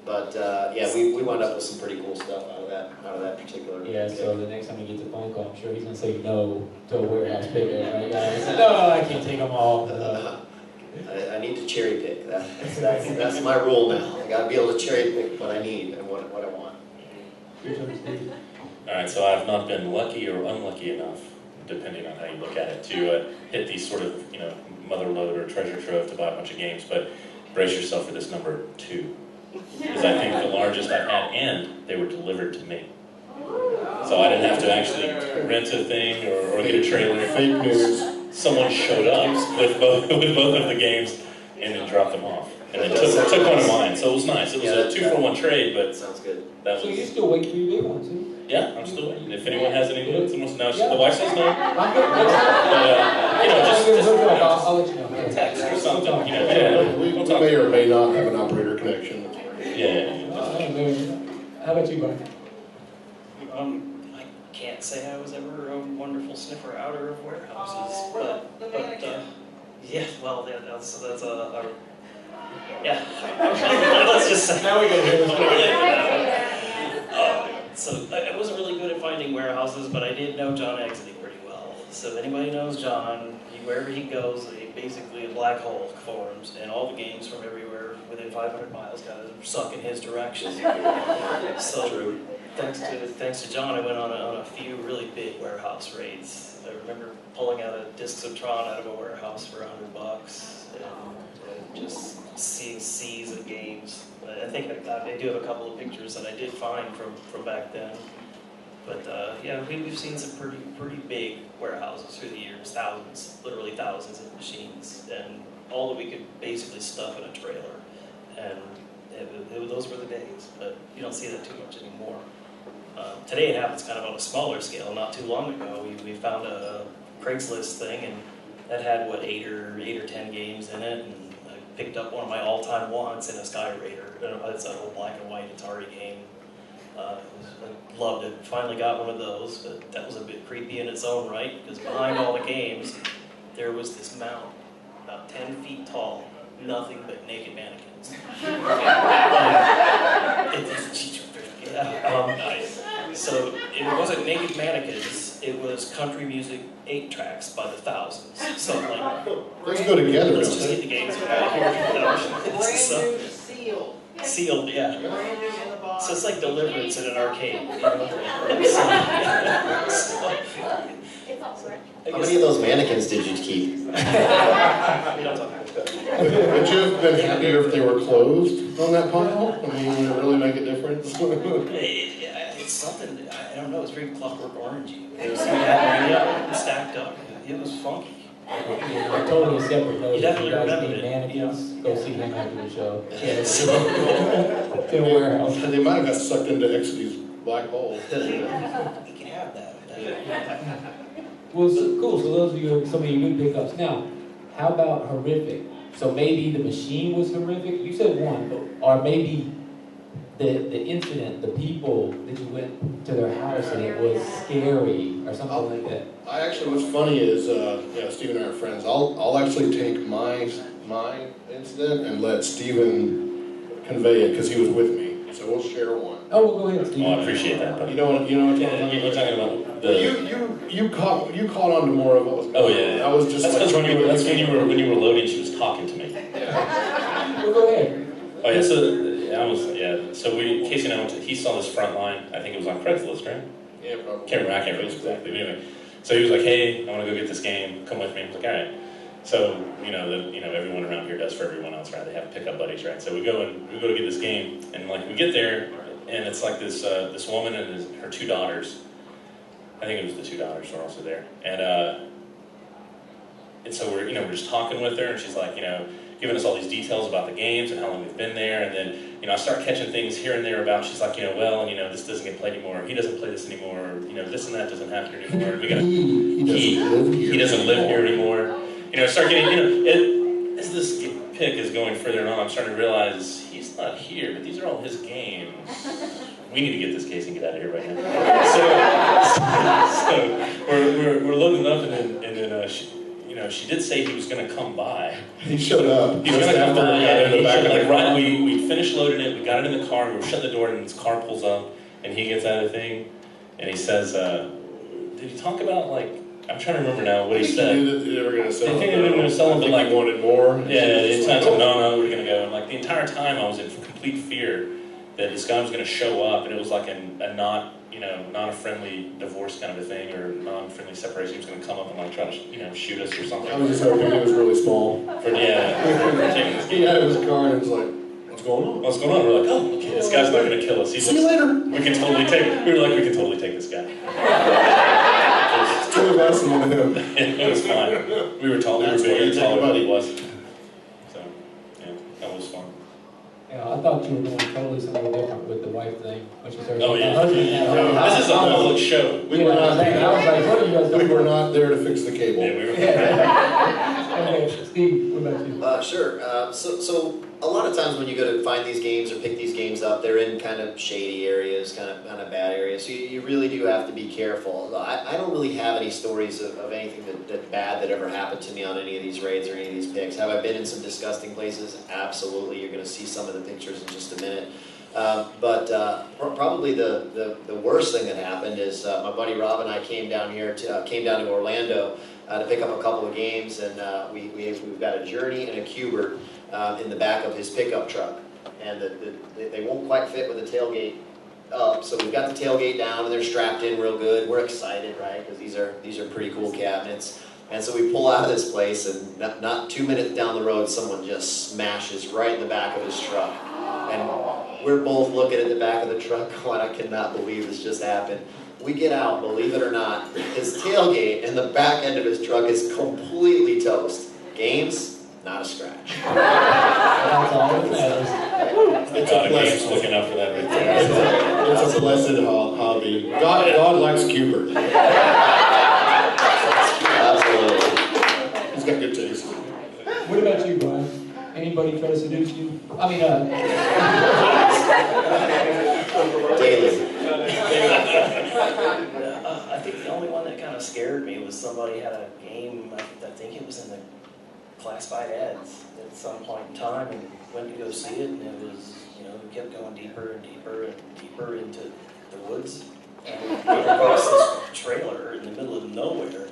But yeah, we wound up with some pretty cool stuff out of that particular. Yeah. So the next time he gets a phone call, I'm sure he's gonna say no to a warehouse pickup, right, guys? No, I can't take them all. I need to cherry pick. That's my rule now. I got to be able to cherry pick what I need and what I want. All right, so I've not been lucky or unlucky enough, depending on how you look at it, to hit these sort of, mother lode or treasure trove to buy a bunch of games. But brace yourself for this number 2, because I think the largest I've had, and they were delivered to me. So I didn't have to actually rent a thing or get a trailer. Fake news. Someone showed up with both of the games and then dropped them off. And then took one of mine, so it was nice. It was a 2-for-1 trade, but sounds good. That So was, you still wait for your big one too? yeah, I'm still waiting. If anyone has any notes, the wife says no. I'm good. I'll let you know. Text or something, Yeah, we may or may not have an operator connection. Yeah. How about you, Brian? I can't say I was ever a wonderful sniffer outer of warehouses, but yeah, well, that's a yeah. Let's just say. Now we go here. So I wasn't really good at finding warehouses, but I did know John Exley pretty well. So if anybody knows John, wherever he goes, basically a black hole forms, and all the games from everywhere within 500 miles kind of suck in his direction. So thanks to John, I went on a few really big warehouse raids. I remember pulling out a Discs of Tron out of a warehouse for $100 and just seeing seas of games. I think I do have a couple of pictures that I did find from back then. But yeah, we've seen some pretty big warehouses through the years, literally thousands of machines, and all that we could basically stuff in a trailer. And those were the days, but you don't see that too much anymore. Today it happens kind of on a smaller scale. Not too long ago, we found a Craigslist thing, and that had, 8 or 10 games in it, and I picked up one of my all-time wants in a Sky Raider. It's an old black and white Atari game. I loved it. Finally got one of those, but that was a bit creepy in its own right, because behind all the games, there was this mount, about 10 feet tall, nothing but naked mannequins. So it wasn't naked mannequins, it was country music 8 tracks by the thousands. So I'm like, Those go together, let's don't just they? get the games out of here. Brand new sealed. Sealed, yeah. Brand new in the box. So it's like Deliverance at an arcade. How many of those mannequins did you keep? We don't talk about it. Would you have been happier if they were closed on that pile? I mean, would it really make a difference? It's something, I don't know, it's very Clockwork Orangey. You see that many of them stacked up. It was funky. Totally separate note. You definitely If you guys remember need it, mannequins, go see him after the show. Yes. In a warehouse. They might have got sucked into Exidy's black hole. You can have that. Well, so, cool. So those are some of your good pickups. Now, how about horrific? So maybe the machine was horrific. You said one, but or maybe the incident, the people that you went to their house and it was scary or something like that. I actually, what's funny is, Steve and I are friends. I'll actually take my incident and let Steven convey it because he was with me. So we'll share one. Oh, well, go ahead, Steve. Oh, I appreciate that, buddy. You know what? You're talking about the. You caught on to more of what was going on. Oh yeah. I was just. That's because when you were loading, she was talking to me. Well, go ahead. Oh yeah. So Casey and I went to. He saw this front line. I think it was on Craigslist, right? Yeah, probably. I can't remember exactly. But anyway, so he was like, "Hey, I want to go get this game. Come with me." I was like, "All right." So everyone around here does for everyone else, right? They have pickup buddies, right? So we go to get this game, and like we get there, and it's like this woman and her 2 daughters. I think it was the 2 daughters were also there, and so we're just talking with her, and she's like giving us all these details about the games and how long we've been there, and then I start catching things here and there about. She's like this doesn't get played anymore. He doesn't play this anymore. This and that doesn't happen anymore. We got he doesn't live here anymore. Start getting, as this pick is going further on, I'm starting to realize he's not here, but these are all his games. We need to get this case and get out of here right now. So we're loading up, and then she did say he was going to come by. He showed up. He's going to come by, and he showed, right, we finished loading it, we got it in the car, we were shutting the door, and his car pulls up, and he gets out of the thing, and he says, did he talk about, I'm trying to remember now what he said. He knew that they were going to sell I think they were going to sell him, but he wanted more. Yeah, the entire time, no, we're going to go. And the entire time I was in complete fear that this guy was going to show up, and it was like a not a friendly divorce kind of a thing, or non-friendly separation. He was going to come up and try to shoot us or something. I was just hoping it was really small. For taking this He game. had his car and it was like, what's going on? What's going on? We're like, oh, okay, this guy's not going to kill us. See you later. We can totally take this guy. It's 2 of us and 1 of him. It was fine. We were tall. We were That's why bigger you and take taller a than buddy. he was. So, yeah, that was fun. Yeah, I thought you were doing totally something different with the wife thing, which is Oh, yeah. Yeah. This is a public show. We were not I was like, what are you guys We doing? were not there to fix the cable. Yeah, we were. Okay, Steve, what about you? Sure. So a lot of times when you go to find these games or pick these games up, they're in kind of shady areas, kind of bad areas. So you really do have to be careful. I don't really have any stories of anything that bad that ever happened to me on any of these raids or any of these picks. Have I been in some disgusting places? Absolutely. You're going to see some of the pictures in just a minute. But probably the worst thing that happened is my buddy Rob and I came down to Orlando to pick up a couple of games, and we've got a Journey and a Cubert in the back of his pickup truck, and they won't quite fit with the tailgate up. So we've got the tailgate down, and they're strapped in real good. We're excited, right? Because these are pretty cool cabinets. And so we pull out of this place, and not 2 minutes down the road, someone just smashes right in the back of his truck. And we're both looking at the back of the truck going, I cannot believe this just happened. We get out, believe it or not, his tailgate and the back end of his truck is completely toast. Games, not a scratch. That's all that matters. It's God, a a game's blessing. looking out for that right there. It's a blessed hobby. God likes Cubert. Absolutely. He's got good taste. What about you, Brian? Anybody try to seduce you? I mean, Daily. I think the only one that kind of scared me was somebody had a game, I think it was in the classified ads at some point in time, and went to go see it, and it was, it kept going deeper and deeper and deeper into the woods. and came across this trailer in the middle of nowhere,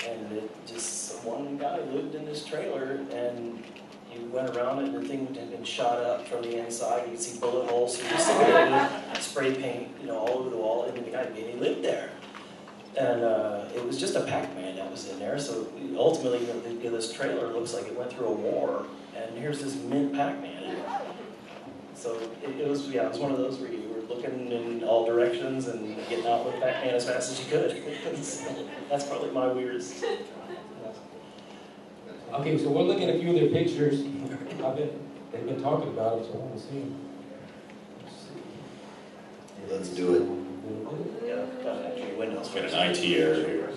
and it just, one guy lived in this trailer, and you went around it, and the thing had been shot up from the inside. You could see bullet holes, so you just spray paint, all over the wall, and the guy, he lived there. And it was just a Pac-Man that was in there, so ultimately this trailer looks like it went through a war, and here's this mint Pac-Man in it. So it was one of those where you were looking in all directions and getting out with Pac-Man as fast as you could. So that's probably my weirdest. Okay, so we're looking at a few of their pictures. They've been talking about it, so I want to see them. Let's do it. Yeah, actually Windows. It's been an IT error here.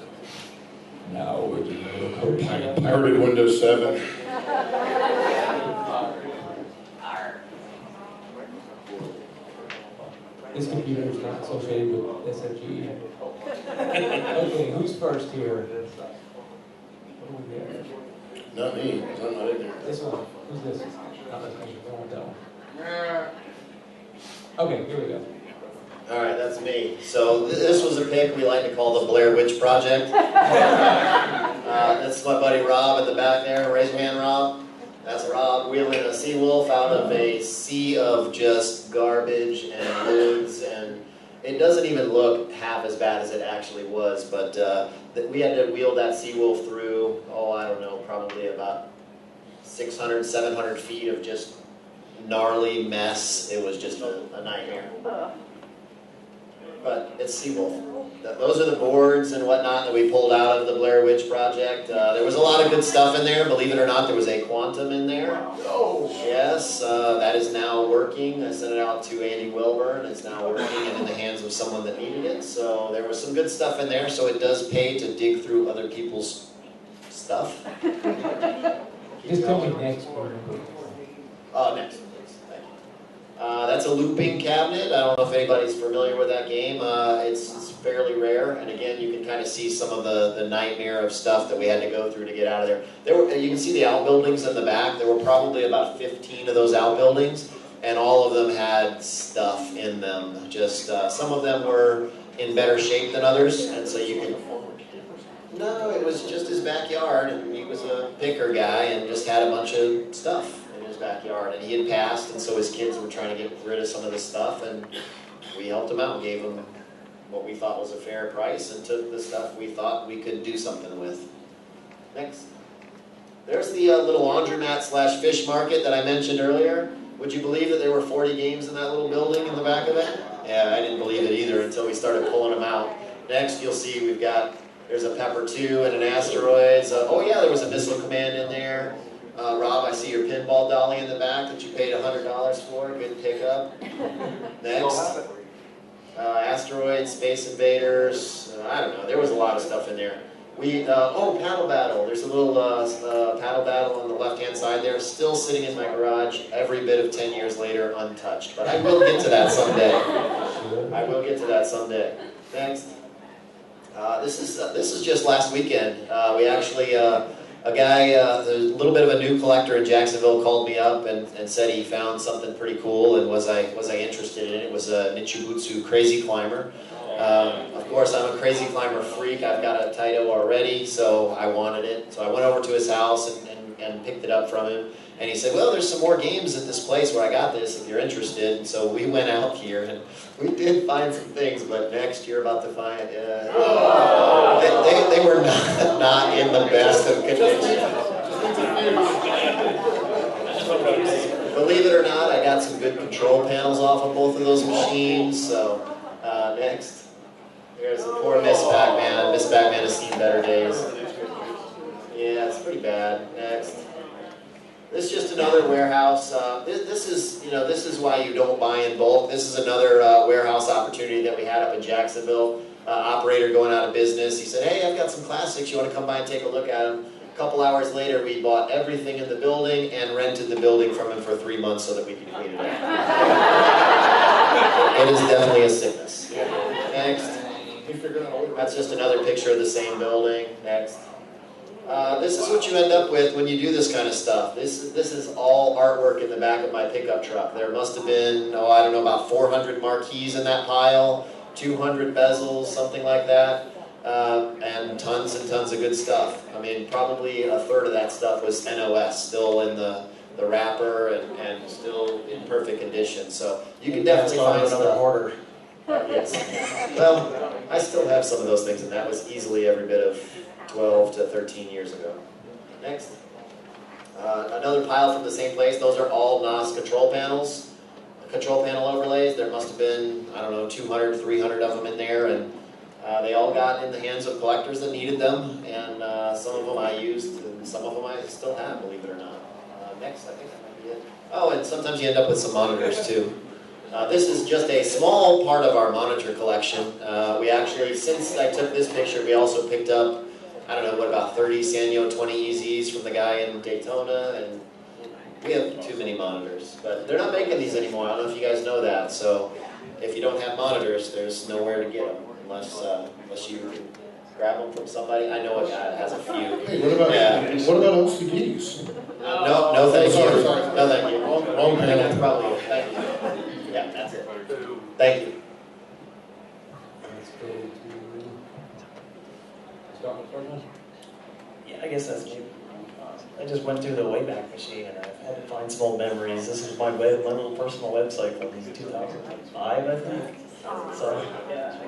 Now we're doing a little code. Pirated Windows 7. This computer is not associated with SFGE. Okay, who's first here? What do we got? Not me, 'cause I'm not in there. This one. Who's this? Not this one. I want that one. Okay, here we go. All right, that's me. So this was a pic we like to call the Blair Witch Project. That's my buddy Rob in the back there. Raise your hand, Rob. That's Rob wheeling a sea wolf out of a sea of just garbage and woods, and it doesn't even look half as bad as it actually was, but we had to wheel that sea wolf through, I don't know, probably about 600, 700 feet of just gnarly mess. It was just a nightmare. But it's Seawolf. Those are the boards and whatnot that we pulled out of the Blair Witch Project. There was a lot of good stuff in there. Believe it or not, there was a quantum in there. Oh! Yes, that is now working. I sent it out to Andy Wilburn. It's now working and in the hands of someone that needed it. So there was some good stuff in there. So it does pay to dig through other people's stuff. Just tell me next. Next. That's a looping cabinet. I don't know if anybody's familiar with that game. It's fairly rare, and again, you can kind of see some of the nightmare of stuff that we had to go through to get out of there. You can see the outbuildings in the back. There were probably about 15 of those outbuildings, and all of them had stuff in them. Just some of them were in better shape than others, and so you can. No, it was just his backyard, and he was a picker guy and just had a bunch of stuff in his backyard, and he had passed, and so his kids were trying to get rid of some of this stuff, and we helped him out and gave him what we thought was a fair price and took the stuff we thought we could do something with. Next. There's the little laundromat / fish market that I mentioned earlier. Would you believe that there were 40 games in that little building in the back of it? Yeah, I didn't believe it either until we started pulling them out. Next, you'll see there's a Pepper 2 and an Asteroids. Oh yeah, there was a Missile Command in there. Rob, I see your pinball dolly in the back that you paid $100 for. Good pickup. Next. Asteroids, Space Invaders. I don't know. There was a lot of stuff in there. Paddle Battle. There's a little Paddle Battle on the left-hand side there. Still sitting in my garage every bit of 10 years later, untouched. But I will get to that someday. I will get to that someday. Next. This is just last weekend. We actually, a guy, a little bit of a new collector in Jacksonville called me up and said he found something pretty cool and was I interested in it. It was a Nichibutsu Crazy Climber. Of course, I'm a Crazy Climber freak. I've got a Taito already, so I wanted it. So I went over to his house and picked it up from him. And he said, well, there's some more games at this place where I got this if you're interested. And so we went out here and we did find some things, but next you're about to find, they were not in the best of condition. Believe it or not, I got some good control panels off of both of those machines. So next, there's the poor Miss Pac-Man. Miss Pac-Man has seen better days. Yeah, it's pretty bad. Next. This is just another warehouse. This is why you don't buy in bulk. This is another warehouse opportunity that we had up in Jacksonville. Operator going out of business. He said, hey, I've got some classics. You want to come by and take a look at them? A couple hours later, we bought everything in the building and rented the building from him for 3 months so that we could clean it up. It is definitely a sickness. Next. That's just another picture of the same building. Next. This is what you end up with when you do this kind of stuff. This is all artwork in the back of my pickup truck. There must have been, I don't know, about 400 marquees in that pile. 200 bezels, something like that, and tons of good stuff. I mean, probably a third of that stuff was NOS, still in the wrapper and still in perfect condition. So you can definitely find another stuff. hoarder. Yes. Well, I still have some of those things, and that was easily every bit of 12 to 13 years ago. Next. Another pile from the same place. Those are all NOS control panels. Control panel overlays. There must have been, I don't know, 200, 300 of them in there, and they all got in the hands of collectors that needed them, and some of them I used, and some of them I still have, believe it or not. Next, I think that might be it. Oh, and sometimes you end up with some monitors too. This is just a small part of our monitor collection. We actually, since I took this picture, we also picked up, I don't know, what, about 30 Sanyo 20 EZs from the guy in Daytona, and we have too many monitors. But they're not making these anymore. I don't know if you guys know that. So if you don't have monitors, there's nowhere to get them unless you can grab them from somebody. I know a guy that has a few. Hey, what about LCDs? No, thank you. Sorry. No, thank you. Wrong panel. That's probably it. Thank you. Yeah, that's it. Thank you. Let's go to start with the first one. Yeah, I guess that's me. I just went through the Wayback Machine and I've had to find some old memories. This is my little personal website from 2005, I think. So yeah,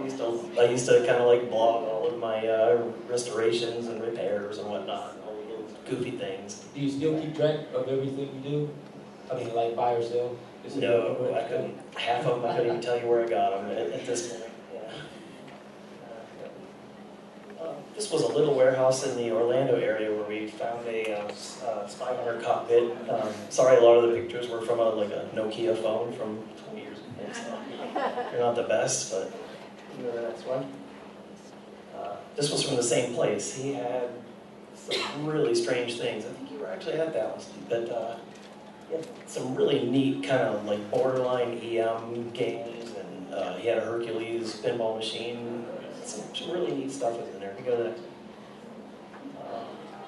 I used to kind of like blog all of my restorations and repairs and whatnot, all the little goofy things. Do you still keep track of everything you do? I mean, like buy or sell? Is it- No, I couldn't. Half of them I couldn't even tell you where I got them at this point. This was a little warehouse in the Orlando area where we found a spy hunter cockpit. Sorry, a lot of the pictures were from a Nokia phone from 20 years ago. So they're not the best, but you know the next one. This was from the same place. He had some really strange things. I think you were actually at that one, Steve. But he had some really neat kind of like borderline EM games, and he had a Hercules pinball machine. Some really neat stuff was in there. We go to the next.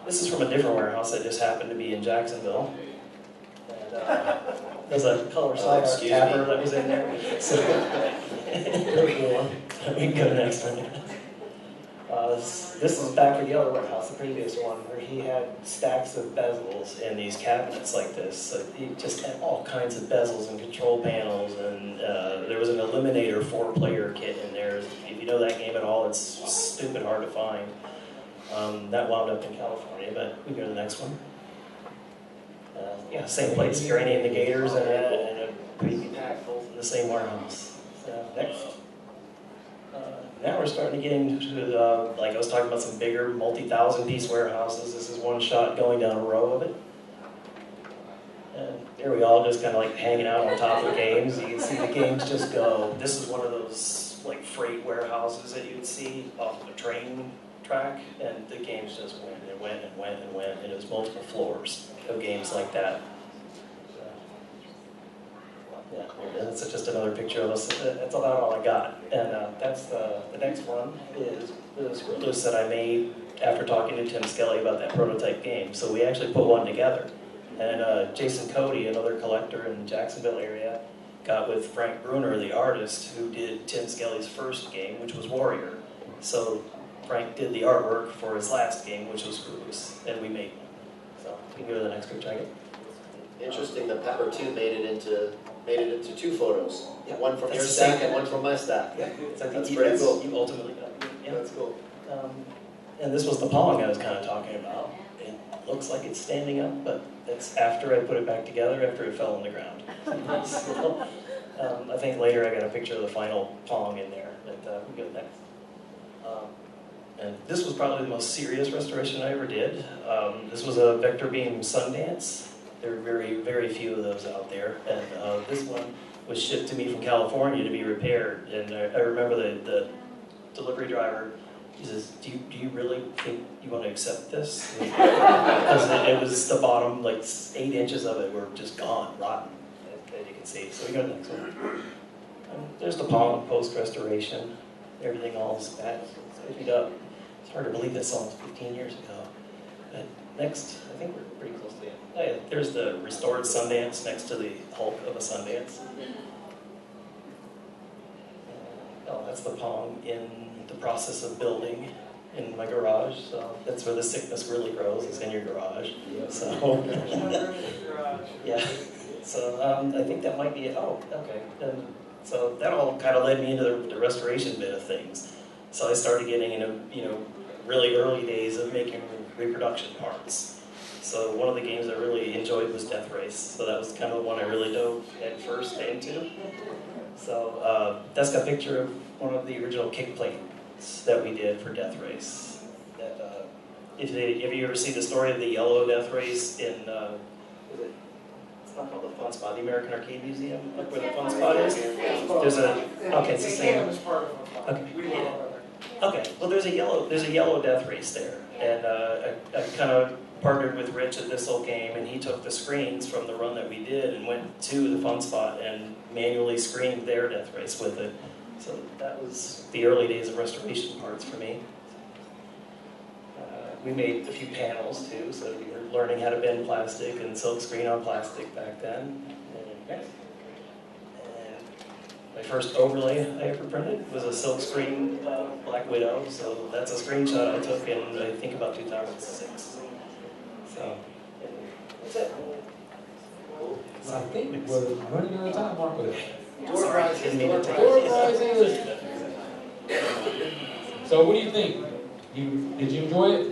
This is from a different warehouse that just happened to be in Jacksonville. And there's a color side excuse tapper me. that was in there. So we can go to the next one. This is back at the other warehouse, the previous one, where he had stacks of bezels in these cabinets like this. So he just had all kinds of bezels and control panels, and there was an Eliminator 4-player kit in there. If you know that game at all, it's stupid hard to find. That wound up in California, but we can go to the next one. Yeah, same place, Granny and the Gators and a creepy pack both in the same warehouse. So, next. Now we're starting to get into, like I was talking about, some bigger multi-thousand piece warehouses. This is one shot going down a row of it. And there we all just kind of like hanging out on top of games. You can see the games just go. This is one of those like freight warehouses that you'd see off of a train track, and the games just went and went and went and went, and it was multiple floors of games like that. Yeah, that's just another picture of us. That's about all I got. And that's the next one is the screw loose that I made after talking to Tim Skelly about that prototype game. So we actually put one together. And Jason Cody, another collector in the Jacksonville area, got with Frank Bruner, the artist, who did Tim Skelly's first game, which was Warrior. So Frank did the artwork for his last game, which was Screw Loose, and we made one. So we can go to the next picture, I guess. Interesting, the Pepper 2 made it into 2 photos. Yeah, One from that's your the stack same. and one from my stack. Yeah, That's pretty cool. You ultimately got it. Yeah. That's cool. And this was the Pong I was kind of talking about. It looks like it's standing up, but that's after I put it back together, after it fell on the ground. So, I think later I got a picture of the final Pong in there that we go next. And this was probably the most serious restoration I ever did. This was a vector beam Sundance. There are very, very few of those out there. And this one was shipped to me from California to be repaired. And I remember the delivery driver, he says, do you really think you want to accept this? Because it was the bottom, like 8 inches of it were just gone, rotten, as you can see. So we go to the next one. There's the Pong post-restoration. Everything all spiffed up. It's hard to believe that song was 15 years ago. But next, I think we're pretty close to the end. Oh yeah, there's the restored Sundance next to the Hulk of a Sundance. Oh, That's the Pong in the process of building in my garage. So that's where the sickness really grows, is in your garage. So yeah. So I think that might be it. Oh, okay. And so that all kind of led me into the restoration bit of things. So I started getting into, really early days of making reproduction parts. So one of the games I really enjoyed was Death Race. So that was kind of the one I really dove head first into. So that's got a picture of one of the original kick plates that we did for Death Race. That, if you ever see the story of the yellow Death Race in, it's not called the Fun Spot, the American Arcade Museum, like where the Fun Spot is. There's okay, it's the same. Okay, okay. Well, there's a yellow Death Race there, and I kind of partnered with Rich at this old game, and he took the screens from the run that we did and went to the Fun Spot and manually screened their Death Race with it. So that was the early days of restoration parts for me. We made a few panels too, so we were learning how to bend plastic and silk screen on plastic back then. And my first overlay I ever printed was a silk screen Black Widow, so that's a screenshot I took in, I think, about 2006. So, that's it. I think we're running out of time, aren't we? Sorry, didn't mean to take Door it. prizes. So what do you think? Did you enjoy it?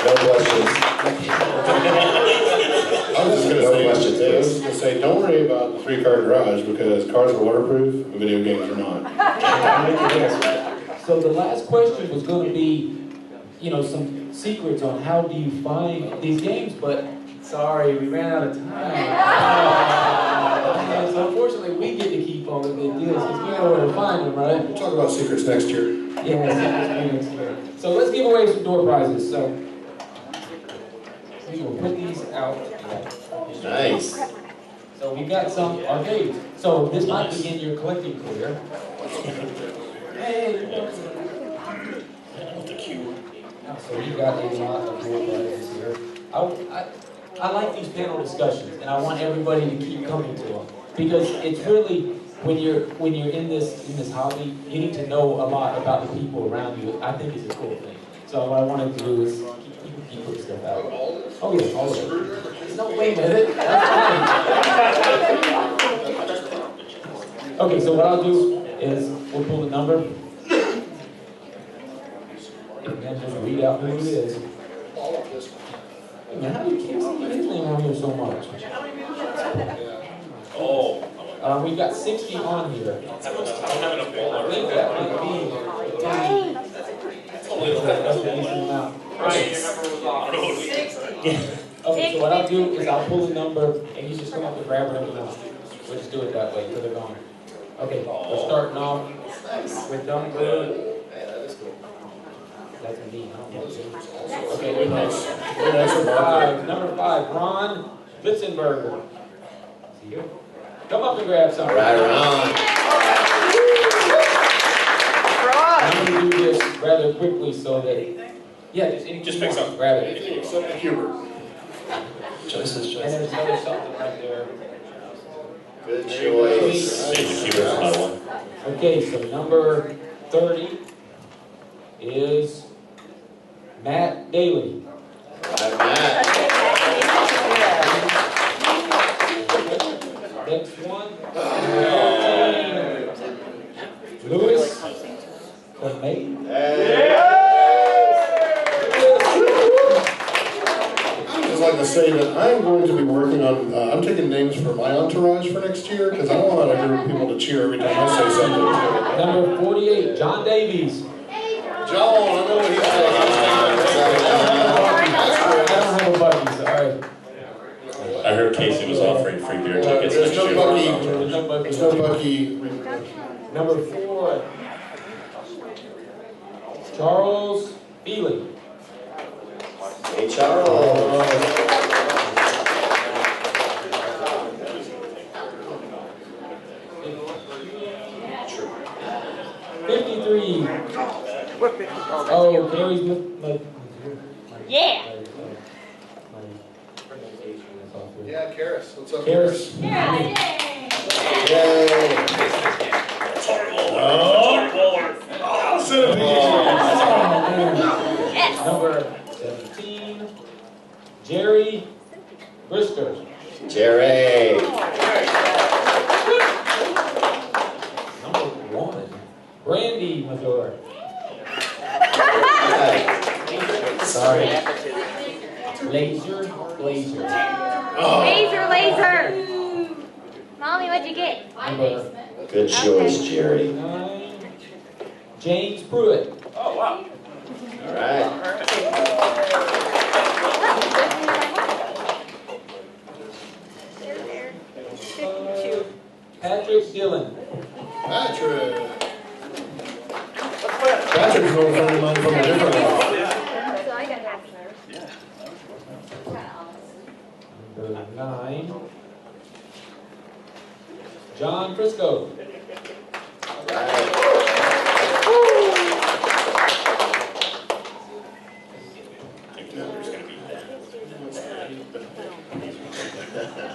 No questions. I was just going to say, don't worry about the 3-car garage, because cars are waterproof and video games are not. So the last question was going to be, some secrets on how do you find these games, but sorry, we ran out of time. So unfortunately, we get to keep all the good deals because we know where to find them, right? We'll talk about secrets next year. Yeah, secrets next year. So let's give away some door prizes. So we will put these out. Nice. So we've got some arcades. So this might begin your collecting career. Hey. So we got a lot of door prizes here. I like these panel discussions, and I want everybody to keep coming to them because it's really when you're in this hobby, getting to know a lot about the people around you. I think is a cool thing. So what I want to do is keep putting stuff out. Oh yeah, all of it. No, wait a minute. Okay, so what I'll do is we'll pull the number. And then just read out who it is. Hey man, how do you keep seeing his name on here so much? Oh. We've got 60 on here. I'm having a bowl I think that might be that's the decent amount. Okay, so what I'll do is I'll pull the number and you just come up and grab whatever you want. We'll just do it that way until they're gone. Okay, we're starting off with number. That's me. Okay, number 5, Ron Litzenberger. See you. Come up and grab something. Right around. I'm going to do this rather quickly so that, just pick something. Grab it. Anything except the Hubert. Choices. And there's another something right there. Good choice. Save the keywords for another one. Okay, so number 30 is Matt Daly. Right, Matt. Next one, Louis Comay. I would just like to say that I'm going to be working on, I'm taking names for my entourage for next year, because I don't want a group of people to cheer every time I say something. Number 48, John Davies. John, I know what he's I don't have a button, sorry. I heard Casey was offering free beer tickets There's next no year. Bucky. There's no Bucky. Number 4, Charles Feely. Hey, Charles. 53. Oh, Gary's Yeah. my pronunciation is off. Yeah, Karis. What's up, Karis. Karis? Yay. Number 17, Jerry Brister. Jerry. Number 1, Brandy Mazur. Sorry. Laser Blazer. Laser. Mommy, what'd you get? Number Good choice, Jerry. 9, James Pruitt. Oh, wow. All right. Patrick Dillon. Patrick. Patrick's an old friend of mine from a different one. So I got half Number 9, John Frisco. All right. I think the number's gonna be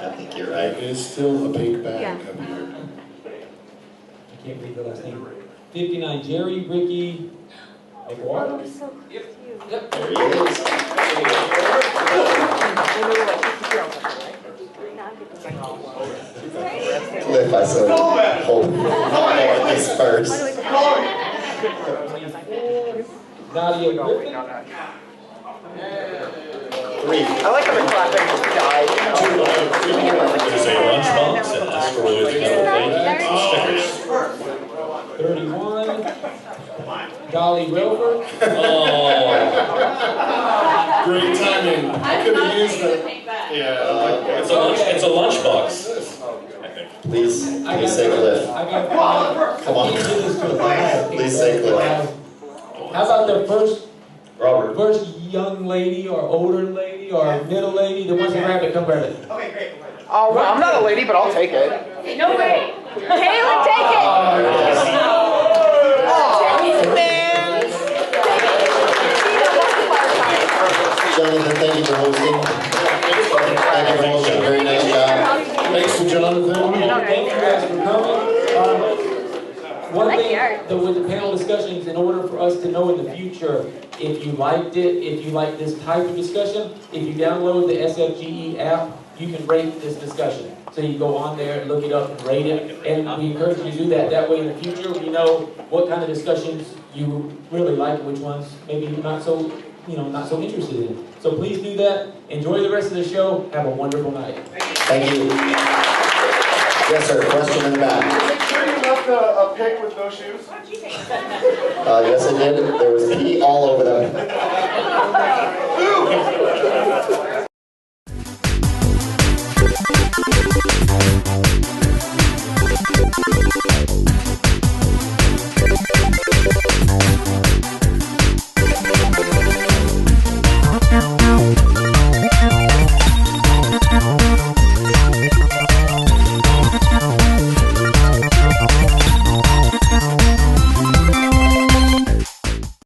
I think you're right. It is still a big bag Yeah. up here. I can't read the last name. 59, Jerry Ricky McGuire. so cute. Yep. There he is. Cliff, I saw you hold this first. Nadia Griffin. 3. I like how the clapping died. There's a lunchbox and asteroids and stickers. 31, Dolly Wilbur. Oh, Great timing. I could have used that. Yeah. it's a lunchbox, I think. Please say Cliff. I got 5. Come on. Can't do this to a Please say Cliff. How about the Robert. first young lady or older lady or middle lady that wants to grab it? Come grab it. Oh, well, I'm not a lady, but I'll take it. No way. Taylor, take it. Jonathan, thank you for hosting. Thank you for hosting. Very nice job. Thanks to Jonathan. Thank you guys for coming. One I like thing the art. with the panel discussions, in order for us to know in the future if you liked it, if you like this type of discussion, if you download the SFGE app, you can rate this discussion. So you go on there and look it up and rate it, and we encourage you to do that. That way in the future we know what kind of discussions you really like and which ones maybe you're not so, not so interested in. So please do that. Enjoy the rest of the show. Have a wonderful night. Thank you. Yes, sir. Question in the back. Make sure you left a pig with no shoes. Yes, I did. There was pee all over them.